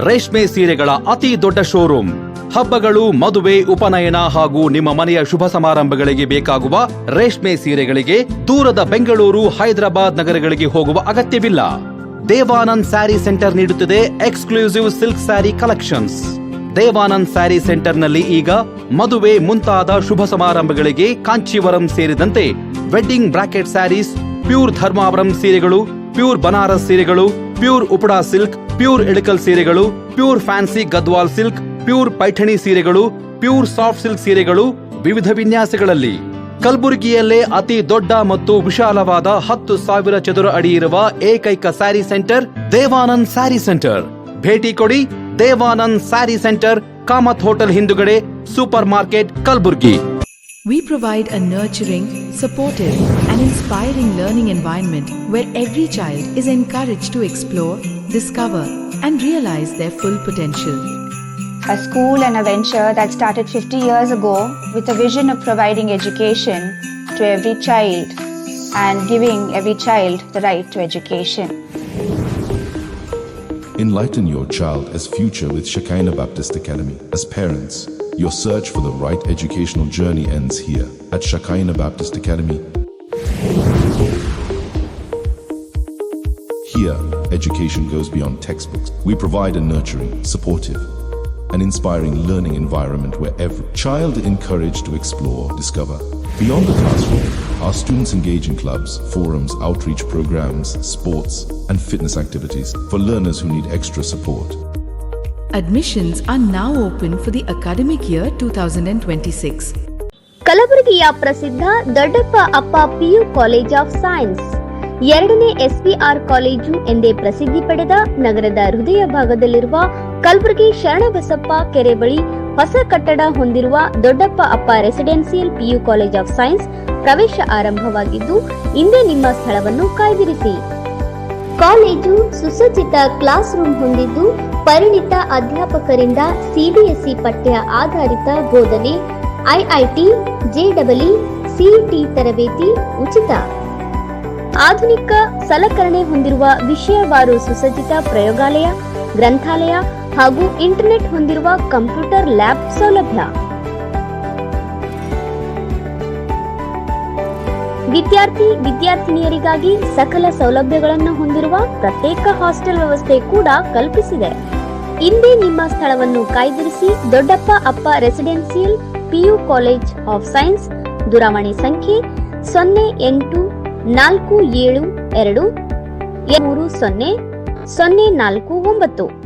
ರೇಷ್ಮೆ ಸೀರೆಗಳ ಅತಿ ದೊಡ್ಡ ಶೋರೂಮ್. ಹಬ್ಬಗಳು, ಮದುವೆ, ಉಪನಯನ ಹಾಗೂ ನಿಮ್ಮ ಮನೆಯ ಶುಭ ಸಮಾರಂಭಗಳಿಗೆ ಬೇಕಾಗುವ ರೇಷ್ಮೆ ಸೀರೆಗಳಿಗೆ ದೂರದ ಬೆಂಗಳೂರು, ಹೈದರಾಬಾದ್ ನಗರಗಳಿಗೆ ಹೋಗುವ ಅಗತ್ಯವಿಲ್ಲ. ದೇವಾನಂದ್ ಸ್ಯಾರಿ ಸೆಂಟರ್ ನೀಡುತ್ತಿದೆ exclusive silk sari collections. Devanand sari ಸೆಂಟರ್ನಲ್ಲಿ ಈಗ ಮದುವೆ ಮುಂತಾದ ಶುಭ ಸಮಾರಂಭಗಳಿಗೆ ಕಾಂಚೀವರಂ ಸೇರಿದಂತೆ wedding brocade saris, pure Dharmavaram ಸೀರೆಗಳು, ಪ್ಯೂರ್ ಬನಾರಸ್ ಸೀರೆಗಳು, pure Uppada silk, pure Ilkal ಸೀರೆಗಳು, pure fancy Gadwal silk, pure Paithani ಸೀರೆಗಳು, ಪ್ಯೂರ್ ಸಾಫ್ಟ್ ಸಿಲ್ಕ್ ಸೀರೆಗಳು ವಿವಿಧ ವಿನ್ಯಾಸಗಳಲ್ಲಿ. ಕಲಬುರಗಿಯಲ್ಲೇ ಅತಿ ದೊಡ್ಡ ಮತ್ತು ವಿಶಾಲವಾದ 10,000 ಚದುರ ಅಡಿ ಇರುವ ಏಕೈಕ ಸ್ಯಾರಿ ಸೆಂಟರ್ ದೇವಾನಂದ್ ಸ್ಯಾರಿ ಸೆಂಟರ್. ಭೇಟಿ ಕೊಡಿ. ದೇವಾನಂದ್ ಸ್ಯಾರಿ ಸೆಂಟರ್, ಕಾಮತ್ ಹೋಟೆಲ್ ಹಿಂದುಗಡೆ, super market, Kalaburagi. We provide a nurturing, supportive, and inspiring learning environment where every child is encouraged to explore, discover, and realize their full potential. A school and a venture that started 50 years ago with a vision of providing education to every child and giving every child the right to education. Enlighten your child as future with Shekinah Baptist Academy. As parents, your search for the right educational journey ends here at Shekinah Baptist Academy. Here, education goes beyond textbooks. We provide a nurturing, supportive, and inspiring learning environment where every child is encouraged to explore, discover, Beyond the classroom, our students engage in clubs, forums, outreach programs, sports, and fitness activities for learners who need extra support. Admissions are now open for the academic year 2026. ಕಲಬುರಗಿಯ ಪ್ರಸಿದ್ಧ ದೊಡ್ಡಪ್ಪ ಅಪ್ಪ PU college of science, ಎರಡನೇ SVR college ಎಂದೇ ಪ್ರಸಿದ್ಧಿ ಪಡೆದ ನಗರದ ಹೃದಯ ಭಾಗದಲ್ಲಿರುವ ಕಲಬುರಗಿ ಶರಣಬಸಪ್ಪ ಕೆರೆ ಬಳಿ ಹೊಸ ಕಟ್ಟಡ ಹೊಂದಿರುವ ದೊಡ್ಡಪ್ಪ ಅಪ್ಪ residential PU college of science ಪ್ರವೇಶ ಆರಂಭವಾಗಿದ್ದು, ಇಂದೇ ನಿಮ್ಮ ಸ್ಥಳವನ್ನು ಕಾಯ್ದಿರಿಸಿ. ಕಾಲೇಜು ಸುಸಜ್ಜಿತ ಕ್ಲಾಸ್ ರೂಮ್ ಹೊಂದಿದ್ದು, ಪರಿಣಿತ ಅಧ್ಯಾಪಕರಿಂದ CBSE ಪಠ್ಯ ಆಧಾರಿತ ಬೋಧನೆ, IIT, JEE, CET ತರಬೇತಿ ಉಚಿತ. ಆಧುನಿಕ ಸಲಕರಣೆ ಹೊಂದಿರುವ ವಿಷಯವಾರು ಸುಸಜ್ಜಿತ ಪ್ರಯೋಗಾಲಯ, ಗ್ರಂಥಾಲಯ ಹಾಗೂ ಇಂಟರ್ನೆಟ್ ಹೊಂದಿರುವ ಕಂಪ್ಯೂಟರ್ ಲ್ಯಾಬ್ ಸೌಲಭ್ಯ. ವಿದ್ಯಾರ್ಥಿನಿಯರಿಗಾಗಿ ಸಕಲ ಸೌಲಭ್ಯಗಳನ್ನು ಹೊಂದಿರುವ ಪ್ರತ್ಯೇಕ ಹಾಸ್ಟೆಲ್ ವ್ಯವಸ್ಥೆ ಕೂಡ ಕಲ್ಪಿಸಿದೆ. ಇಂದೇ ನಿಮ್ಮ ಸ್ಥಳವನ್ನು ಕಾಯ್ದಿರಿಸಿ. ದೊಡ್ಡಪ್ಪ ಅಪ್ಪ residential PU college of science. ದೂರವಾಣಿ ಸಂಖ್ಯೆ 0847230049.